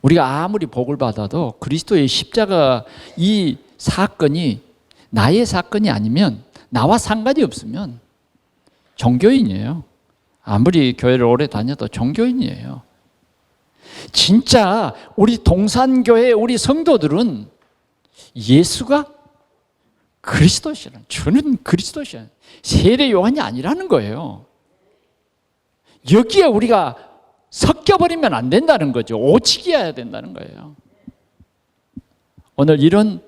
우리가 아무리 복을 받아도 그리스도의 십자가 이 사건이 나의 사건이 아니면 나와 상관이 없으면 종교인이에요. 아무리 교회를 오래 다녀도 종교인이에요. 진짜 우리 동산교회 우리 성도들은 예수가 그리스도시라는, 주는 그리스도시라는 세례 요한이 아니라는 거예요. 여기에 우리가 섞여버리면 안 된다는 거죠. 오직이어야 된다는 거예요. 오늘 이런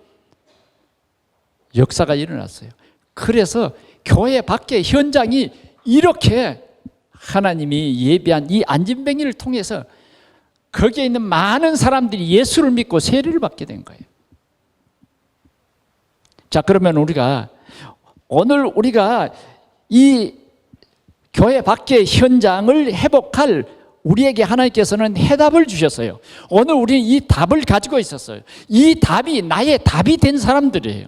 역사가 일어났어요. 그래서 교회 밖의 현장이 이렇게 하나님이 예비한 이 안진뱅이를 통해서 거기에 있는 많은 사람들이 예수를 믿고 세례를 받게 된 거예요. 자, 그러면 오늘 우리가 이 교회 밖의 현장을 회복할 우리에게 하나님께서는 해답을 주셨어요. 오늘 우리는 이 답을 가지고 있었어요. 이 답이 나의 답이 된 사람들이에요.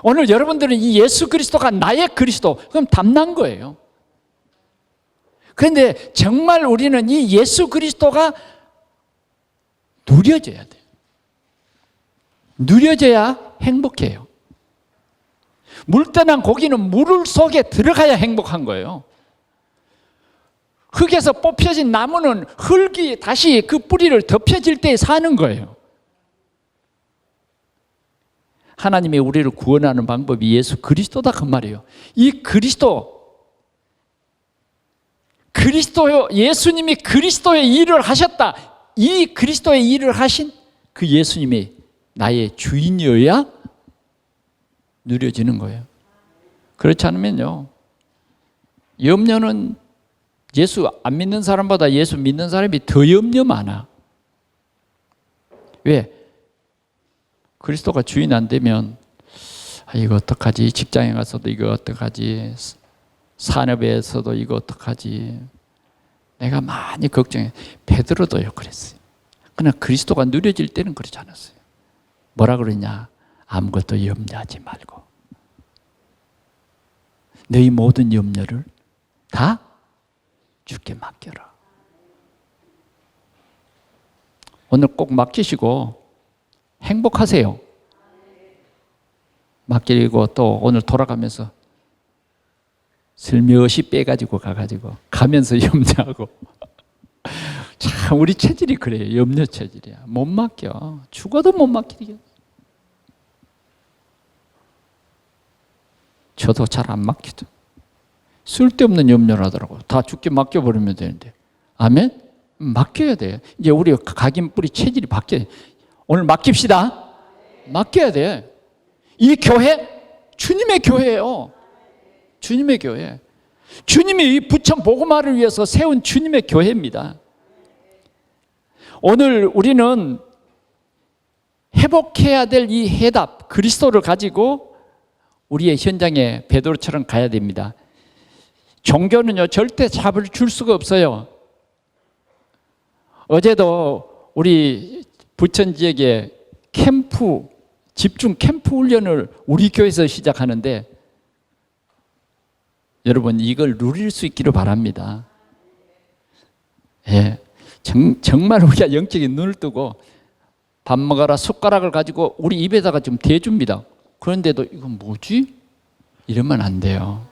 오늘 여러분들은 이 예수 그리스도가 나의 그리스도, 그럼 답난 거예요. 그런데 정말 우리는 이 예수 그리스도가 누려져야 돼요. 누려져야 행복해요. 물떠난 고기는 물 속에 들어가야 행복한 거예요. 흙에서 뽑혀진 나무는 흙이 다시 그 뿌리를 덮여질 때 사는 거예요. 하나님이 우리를 구원하는 방법이 예수 그리스도다 그 말이에요. 이 그리스도요, 예수님이 그리스도의 일을 하셨다. 이 그리스도의 일을 하신 그 예수님이 나의 주인이어야 누려지는 거예요. 그렇지 않으면요, 염려는 예수 안 믿는 사람보다 예수 믿는 사람이 더 염려 많아. 왜? 그리스도가 주인 안 되면 이거 어떡하지? 직장에 가서도 이거 어떡하지? 산업에서도 이거 어떡하지? 내가 많이 걱정해. 베드로도요 그랬어요. 그러나 그리스도가 누려질 때는 그러지 않았어요. 뭐라 그러냐? 아무것도 염려하지 말고 너희 모든 염려를 다 주께 맡겨라. 오늘 꼭 맡기시고 행복하세요. 맡기고 또 오늘 돌아가면서 슬며시 빼가지고 가면서 염려하고. 참 우리 체질이 그래요. 염려 체질이야. 못 맡겨. 죽어도 못 맡기게. 저도 잘 안 맡기죠. 쓸데없는 염려를 하더라고요. 다 죽게 맡겨버리면 되는데. 아멘? 맡겨야 돼. 이제 우리 각인 뿌리 체질이 바뀌어야 돼. 오늘 맡깁시다. 맡겨야 돼. 이 교회 주님의 교회예요. 주님의 교회. 주님이 이 부천 복음화를 위해서 세운 주님의 교회입니다. 오늘 우리는 회복해야 될 이 해답 그리스도를 가지고 우리의 현장에 베드로처럼 가야 됩니다. 종교는요 절대 답을 줄 수가 없어요. 어제도 우리 부천 지역에 집중 캠프 훈련을 우리 교회에서 시작하는데 여러분 이걸 누릴 수 있기를 바랍니다. 예, 정말 우리가 영적인 눈을 뜨고 밥 먹어라 숟가락을 가지고 우리 입에다가 좀 대줍니다. 그런데도 이건 뭐지? 이러면 안 돼요.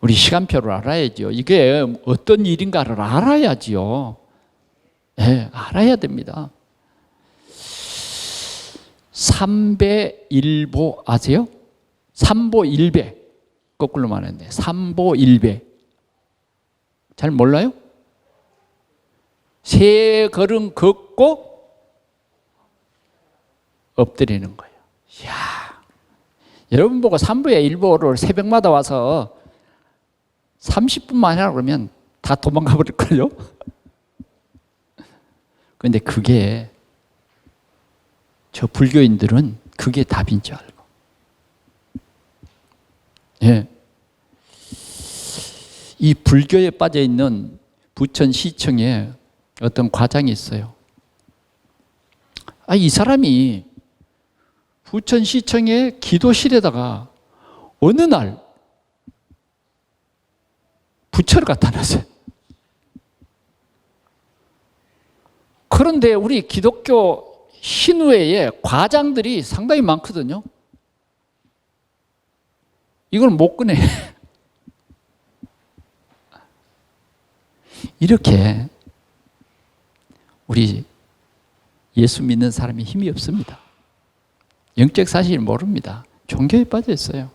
우리 시간표를 알아야죠. 이게 어떤 일인가를 알아야지요. 네, 알아야 됩니다. 삼배일보 아세요? 삼보일배. 거꾸로 말했네. 삼보일배. 잘 몰라요? 세 걸음 걷고 엎드리는 거예요. 이야, 여러분 보고 삼보의 일보를 새벽마다 와서 30분만 하라 그러면 다 도망가 버릴걸요? 그런데 그게 저 불교인들은 그게 답인 줄 알고. 예. 이 불교에 빠져 있는 부천시청에 어떤 과장이 있어요. 이 사람이 부천시청의 기도실에다가 어느 날 부처를 갖다 놨어요. 그런데 우리 기독교 신우회에 과장들이 상당히 많거든요. 이걸 못 꺼내. 이렇게 우리 예수 믿는 사람이 힘이 없습니다. 영적 사실을 모릅니다. 종교에 빠져 있어요.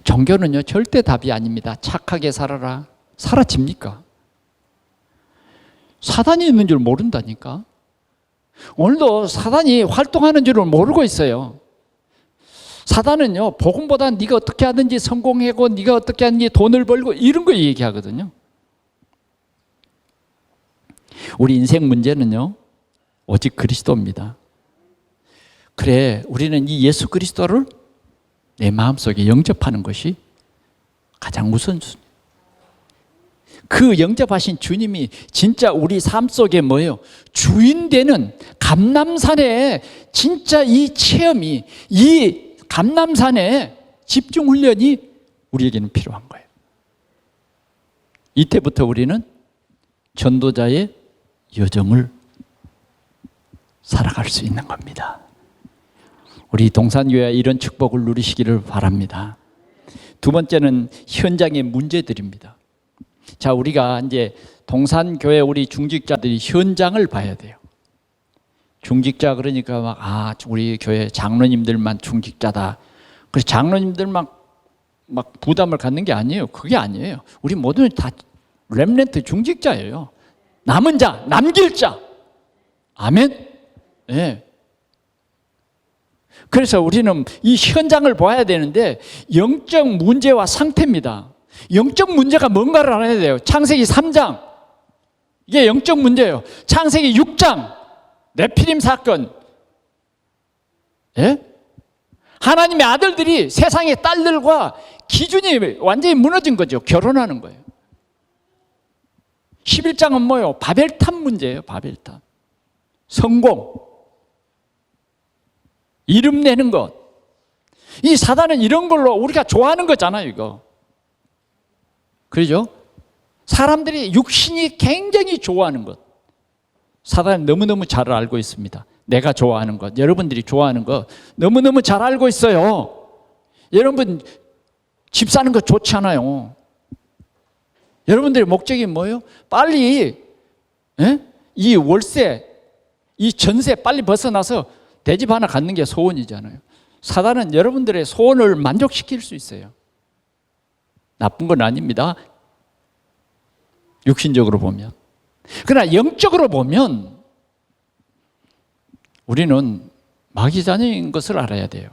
종교는요 절대 답이 아닙니다. 착하게 살아라. 사라집니까? 사단이 있는 줄 모른다니까. 오늘도 사단이 활동하는 줄을 모르고 있어요. 사단은요 복음보다 네가 어떻게 하든지 성공하고 네가 어떻게 하든지 돈을 벌고 이런 거 얘기하거든요. 우리 인생 문제는요 오직 그리스도입니다. 그래 우리는 이 예수 그리스도를 내 마음속에 영접하는 것이 가장 우선순위. 그 영접하신 주님이 진짜 우리 삶 속에 뭐예요? 주인 되는 감람산에 진짜 이 체험이, 이 감람산에 집중 훈련이 우리에게는 필요한 거예요. 이때부터 우리는 전도자의 여정을 살아갈 수 있는 겁니다. 우리 동산교회 이런 축복을 누리시기를 바랍니다. 두 번째는 현장의 문제들입니다. 자, 우리가 이제 동산교회 우리 중직자들이 현장을 봐야 돼요. 중직자 그러니까 막 우리 교회 장로님들만 중직자다. 그래서 장로님들만 막 부담을 갖는 게 아니에요. 그게 아니에요. 우리 모두는 다 렘넌트 중직자예요. 남은 자, 남길 자. 아멘. 네. 그래서 우리는 이 현장을 봐야 되는데 영적 문제와 상태입니다. 영적 문제가 뭔가를 알아야 돼요. 창세기 3장 이게 영적 문제예요. 창세기 6장 네피림 사건. 예? 하나님의 아들들이 세상의 딸들과 기준이 완전히 무너진 거죠. 결혼하는 거예요. 11장은 뭐예요? 바벨탑 문제예요. 바벨탑. 성공, 이름 내는 것. 이 사단은 이런 걸로 우리가 좋아하는 거잖아요, 이거. 그렇죠? 사람들이 육신이 굉장히 좋아하는 것. 사단은 너무너무 잘 알고 있습니다. 내가 좋아하는 것, 여러분들이 좋아하는 것 너무너무 잘 알고 있어요. 여러분 집 사는 거 좋잖아요. 여러분들의 목적이 뭐예요? 빨리 이 월세, 이 전세 빨리 벗어나서 대집 하나 갖는 게 소원이잖아요. 사단은 여러분들의 소원을 만족시킬 수 있어요. 나쁜 건 아닙니다. 육신적으로 보면. 그러나 영적으로 보면 우리는 마귀 자녀인 것을 알아야 돼요.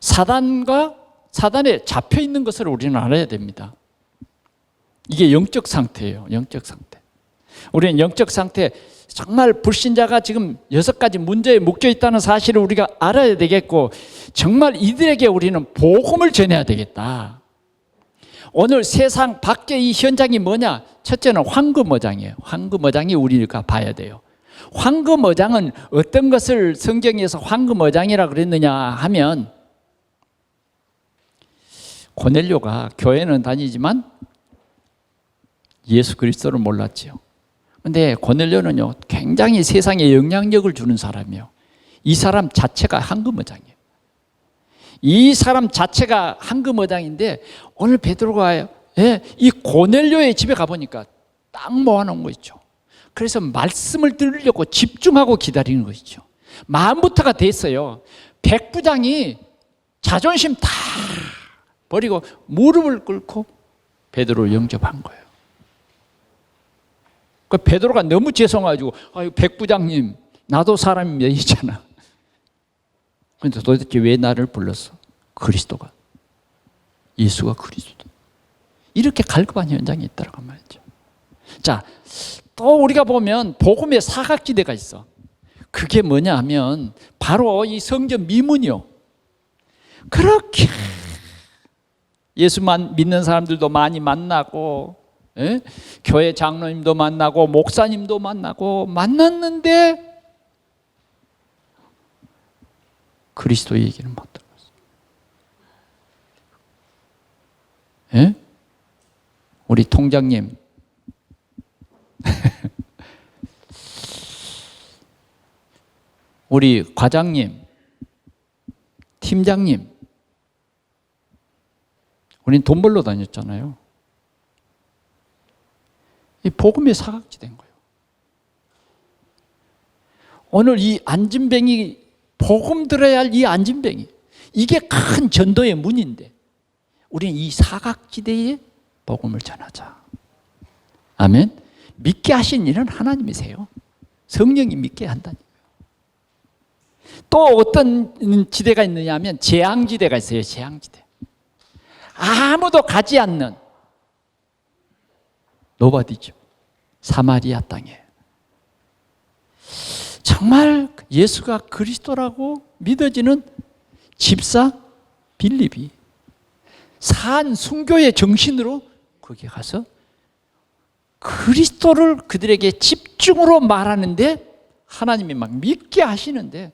사단과 사단에 잡혀 있는 것을 우리는 알아야 됩니다. 이게 영적 상태예요. 영적 상태. 우리는 영적 상태, 정말 불신자가 지금 6가지 문제에 묶여 있다는 사실을 우리가 알아야 되겠고, 정말 이들에게 우리는 복음을 전해야 되겠다. 오늘 세상 밖에 이 현장이 뭐냐? 첫째는 황금어장이에요. 황금어장이 우리가 봐야 돼요. 황금어장은 어떤 것을 성경에서 황금어장이라고 그랬느냐 하면, 고넬료가 교회는 다니지만 예수 그리스도를 몰랐지요. 그런데 고넬료는요, 굉장히 세상에 영향력을 주는 사람이에요. 이 사람 자체가 황금어장이에요. 이 사람 자체가 황금어장인데, 오늘 베드로가 이 고넬료의 집에 가보니까 딱 모아놓은 거 있죠. 그래서 말씀을 들으려고 집중하고 기다리는 것이죠. 마음부터가 됐어요. 백부장이 자존심 다 버리고 무릎을 꿇고 베드로를 영접한 거예요. 그 베드로가 너무 죄송해가지고, 백부장님, 나도 사람입니다 이잖아. 그런데 도대체 왜 나를 불렀어? 그리스도가, 예수가 그리스도. 이렇게 갈급한 현장이 있다고 말이죠. 자, 또 우리가 보면 복음의 사각지대가 있어. 그게 뭐냐 하면 바로 이 성전 미문이요. 그렇게 예수만 믿는 사람들도 많이 만나고, 교회 장로님도 만나고 목사님도 만나고 만났는데 그리스도 얘기는 못 들었어요. 우리 통장님 우리 과장님, 팀장님, 우린 돈 벌러 다녔잖아요. 이 복음의 사각지대인 거예요. 오늘 이 안진뱅이, 복음 들어야 할 이 안진뱅이, 이게 큰 전도의 문인데 우리는 이 사각지대에 복음을 전하자. 아멘. 믿게 하신 일은 하나님이세요. 성령이 믿게 한다니까요. 또 어떤 지대가 있느냐 하면 재앙지대가 있어요. 재앙지대. 아무도 가지 않는 노바디죠. 사마리아 땅에 정말 예수가 그리스도라고 믿어지는 집사 빌립이 산 순교의 정신으로 거기 가서 그리스도를 그들에게 집중으로 말하는데 하나님이 막 믿게 하시는데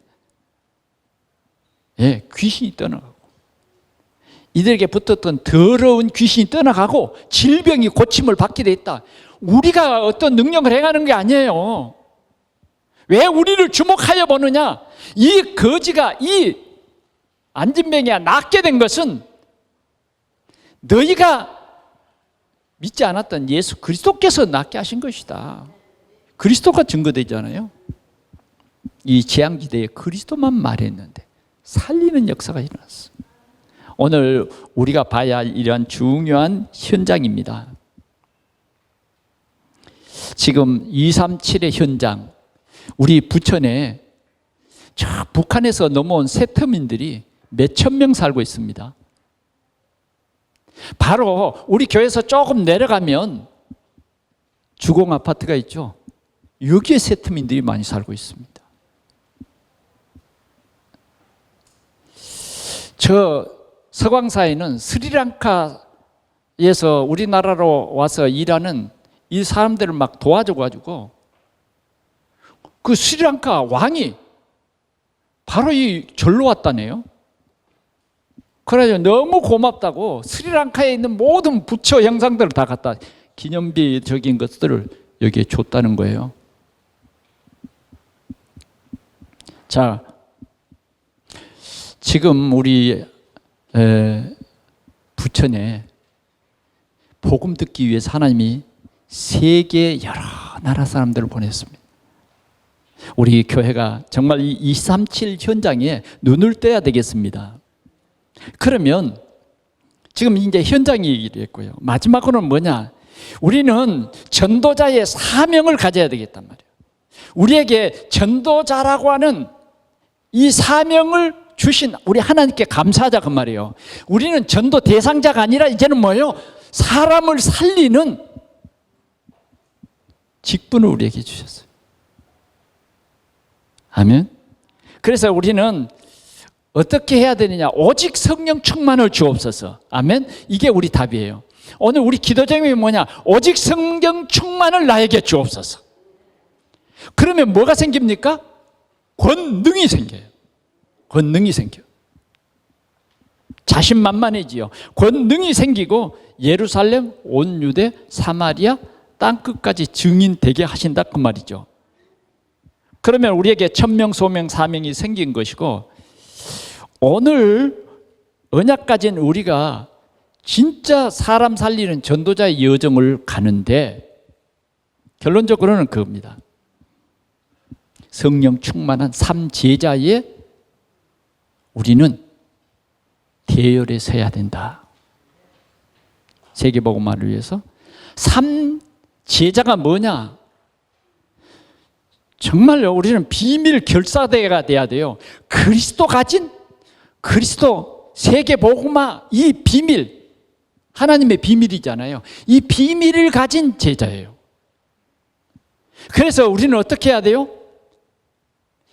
귀신이 떠나가고 이들에게 붙었던 더러운 귀신이 떠나가고 질병이 고침을 받게 됐다. 우리가 어떤 능력을 행하는 게 아니에요. 왜 우리를 주목하여 보느냐? 이 거지가 이 안진뱅이가 낫게 된 것은 너희가 믿지 않았던 예수 그리스도께서 낫게 하신 것이다. 그리스도가 증거되잖아요. 이 재앙지대에 그리스도만 말했는데 살리는 역사가 일어났어. 오늘 우리가 봐야 할 이러한 중요한 현장입니다. 지금 237의 현장, 우리 부천에 저 북한에서 넘어온 세터민들이 몇천 명 살고 있습니다. 바로 우리 교회에서 조금 내려가면 주공 아파트가 있죠. 여기에 세터민들이 많이 살고 있습니다. 저 서광사에는 스리랑카에서 우리나라로 와서 일하는 이 사람들을 막 도와줘가지고 그 스리랑카 왕이 바로 이 절로 왔다네요. 그래서 너무 고맙다고 스리랑카에 있는 모든 부처 형상들을 다 갖다 기념비적인 것들을 여기에 줬다는 거예요. 자, 지금 우리 부천에 복음 듣기 위해서 하나님이 세계 여러 나라 사람들을 보냈습니다. 우리 교회가 정말 이 237 현장에 눈을 떼야 되겠습니다. 그러면 지금 이제 현장이 이랬고요. 마지막으로는 뭐냐? 우리는 전도자의 사명을 가져야 되겠단 말이에요. 우리에게 전도자라고 하는 이 사명을 주신 우리 하나님께 감사하자 그 말이에요. 우리는 전도 대상자가 아니라 이제는 뭐예요? 사람을 살리는 직분을 우리에게 주셨어요. 아멘. 그래서 우리는 어떻게 해야 되느냐? 오직 성령 충만을 주옵소서. 아멘. 이게 우리 답이에요. 오늘 우리 기도 제목이 뭐냐? 오직 성령 충만을 나에게 주옵소서. 그러면 뭐가 생깁니까? 권능이 생겨요. 권능이 생겨. 자신만만해지요. 권능이 생기고 예루살렘, 온 유대, 사마리아 땅끝까지 증인되게 하신다 그 말이죠. 그러면 우리에게 천명, 소명, 사명이 생긴 것이고 오늘 언약 가진 우리가 진짜 사람 살리는 전도자의 여정을 가는데 결론적으로는 그겁니다. 성령 충만한 삼제자의 우리는 대열에 서야 된다. 세계복음화를 위해서 삼제자가 뭐냐? 정말요, 우리는 비밀 결사대가 돼야 돼요. 그리스도 가진 그리스도 세계복음화 이 비밀, 하나님의 비밀이잖아요. 이 비밀을 가진 제자예요. 그래서 우리는 어떻게 해야 돼요?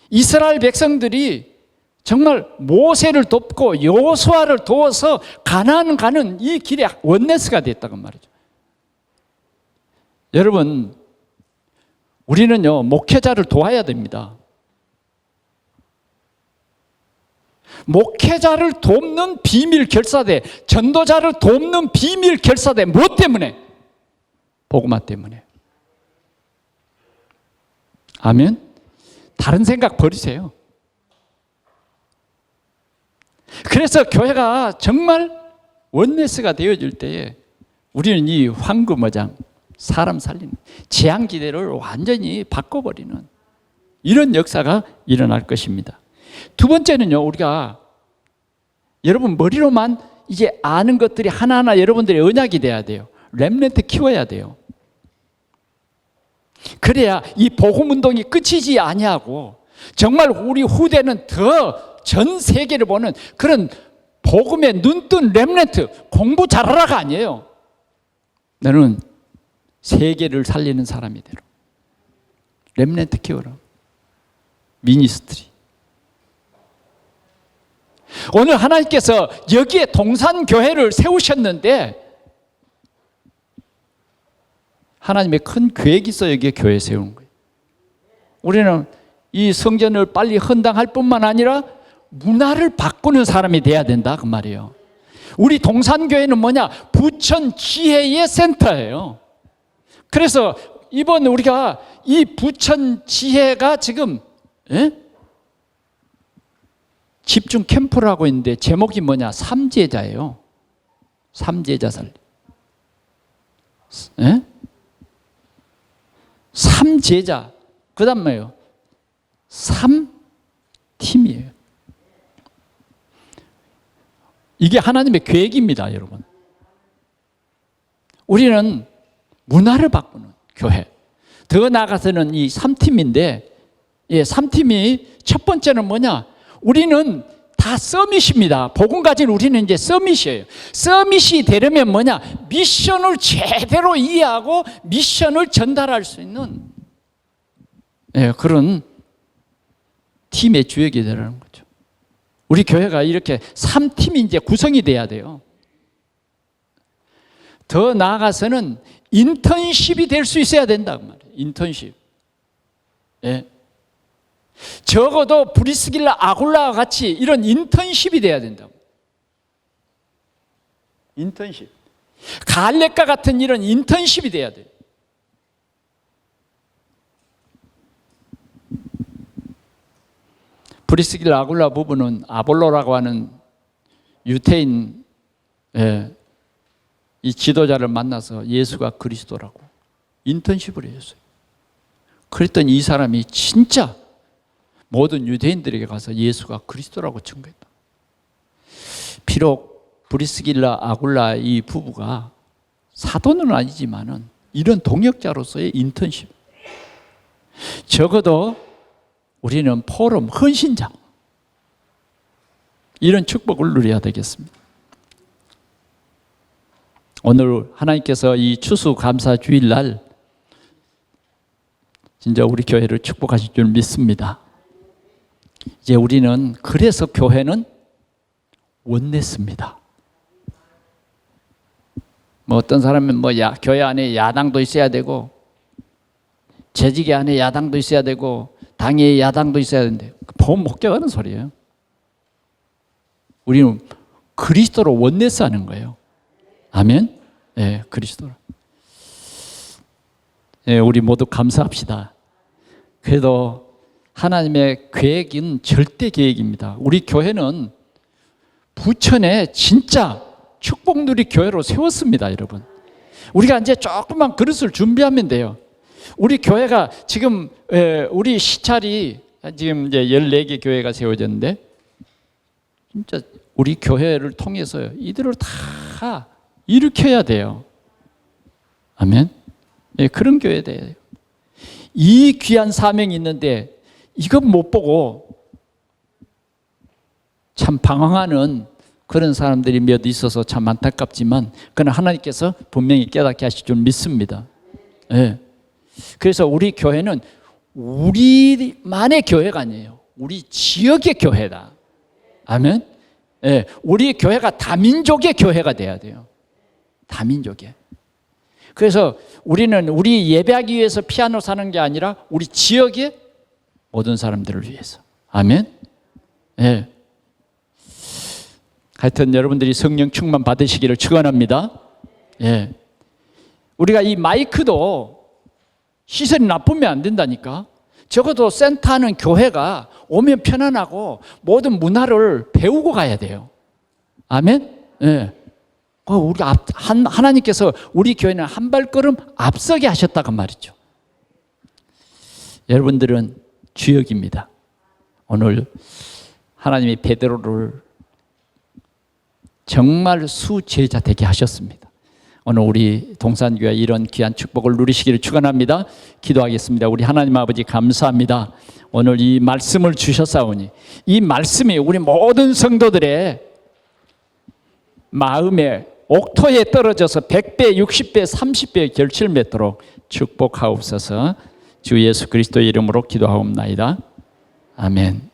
이스라엘 백성들이 정말 모세를 돕고 여호수아를 도와서 가나안 가는 이 길에 원네스가 됐다고 말이죠. 여러분, 우리는요 목회자를 도와야 됩니다. 목회자를 돕는 비밀 결사대, 전도자를 돕는 비밀 결사대, 무엇 때문에? 복음화 때문에. 아멘. 다른 생각 버리세요. 그래서 교회가 정말 원네스가 되어질 때에 우리는 이 황금어장, 사람 살리는 재앙지대를 완전히 바꿔버리는 이런 역사가 일어날 것입니다. 두 번째는요, 우리가 여러분 머리로만 이제 아는 것들이 하나하나 여러분들의 언약이 돼야 돼요. 렘넌트 키워야 돼요. 그래야 이 복음운동이 끝이지 아니하고 정말 우리 후대는 더 전 세계를 보는 그런 복음에 눈뜬 렘넌트, 공부 잘하라가 아니에요. 너는 세계를 살리는 사람이 되라. 렘넌트 키워라. 미니스트리. 오늘 하나님께서 여기에 동산교회를 세우셨는데 하나님의 큰 계획이 있어 여기에 교회 세우는 거예요. 우리는 이 성전을 빨리 헌당할 뿐만 아니라 문화를 바꾸는 사람이 돼야 된다 그 말이에요. 우리 동산교회는 뭐냐? 부천 지혜의 센터예요. 그래서 이번 우리가 이 부천 지혜가 지금 집중 캠프를 하고 있는데 제목이 뭐냐? 삼제자예요. 삼제자 살림. 삼제자. 그 다음 뭐예요? 3팀이에요. 이게 하나님의 계획입니다, 여러분. 우리는 문화를 바꾸는 교회. 더 나아가서는 이 3팀인데, 3팀이 첫 번째는 뭐냐? 우리는 다 서밋입니다. 복음 가진 우리는 이제 서밋이에요. 서밋이 되려면 뭐냐? 미션을 제대로 이해하고 미션을 전달할 수 있는 그런 팀의 주역이 되라는 거죠. 우리 교회가 이렇게 3팀이 이제 구성이 돼야 돼요. 더 나아가서는 인턴십이 될 수 있어야 된다 그 말이에요. 인턴십. 적어도 브리스길라 아굴라와 같이 이런 인턴십이 돼야 된다고. 인턴십. 갈렙과 같은 이런 인턴십이 돼야 돼요. 브리스길라 아굴라 부부는 아볼로라고 하는 유태인 이 지도자를 만나서 예수가 그리스도라고 인턴십을 했어요. 그랬더니 이 사람이 진짜 모든 유대인들에게 가서 예수가 그리스도라고 증거했다. 비록 브리스길라 아굴라 이 부부가 사도는 아니지만은 이런 동역자로서의 인턴십. 적어도 우리는 포럼 헌신자 이런 축복을 누려야 되겠습니다. 오늘 하나님께서 이 추수감사 주일날 진짜 우리 교회를 축복하실 줄 믿습니다. 이제 우리는 그래서 교회는 원냈습니다. 뭐 어떤 사람은 교회 안에 야당도 있어야 되고 재직의 안에 야당도 있어야 되고 당의 야당도 있어야 되는데 보험 목격하는 소리예요. 우리는 그리스도로 원내스 하는 거예요. 아멘? 그리스도로. 우리 모두 감사합시다. 그래도 하나님의 계획은 절대 계획입니다. 우리 교회는 부천에 진짜 축복 누리 교회로 세웠습니다, 여러분. 우리가 이제 조금만 그릇을 준비하면 돼요. 우리 교회가 지금 우리 시찰이 지금 이제 14개 교회가 세워졌는데 진짜 우리 교회를 통해서 이들을 다 일으켜야 돼요. 아멘. 그런 교회 돼요. 이 귀한 사명이 있는데 이건 못 보고 참 방황하는 그런 사람들이 몇 있어서 참 안타깝지만 그러나 하나님께서 분명히 깨닫게 하실 줄 믿습니다. 그래서 우리 교회는 우리만의 교회가 아니에요. 우리 지역의 교회다. 아멘. 우리 교회가 다민족의 교회가 돼야 돼요. 다민족의. 그래서 우리는 우리 예배하기 위해서 피아노 사는 게 아니라 우리 지역의 모든 사람들을 위해서. 아멘. 하여튼 여러분들이 성령 충만 받으시기를 축원합니다. 우리가 이 마이크도 시설이 나쁘면 안 된다니까. 적어도 센터하는 교회가 오면 편안하고 모든 문화를 배우고 가야 돼요. 아멘. 우리 하나님께서 우리 교회는 한 발걸음 앞서게 하셨다고 말이죠. 여러분들은 주역입니다. 오늘 하나님이 베드로를 정말 수제자 되게 하셨습니다. 오늘 우리 동산교회 이런 귀한 축복을 누리시기를 축원합니다. 기도하겠습니다. 우리 하나님 아버지 감사합니다. 오늘 이 말씀을 주셨사오니 이 말씀이 우리 모든 성도들의 마음에 옥토에 떨어져서 100배, 60배, 30배 결실을 맺도록 축복하옵소서. 주 예수 그리스도의 이름으로 기도하옵나이다. 아멘.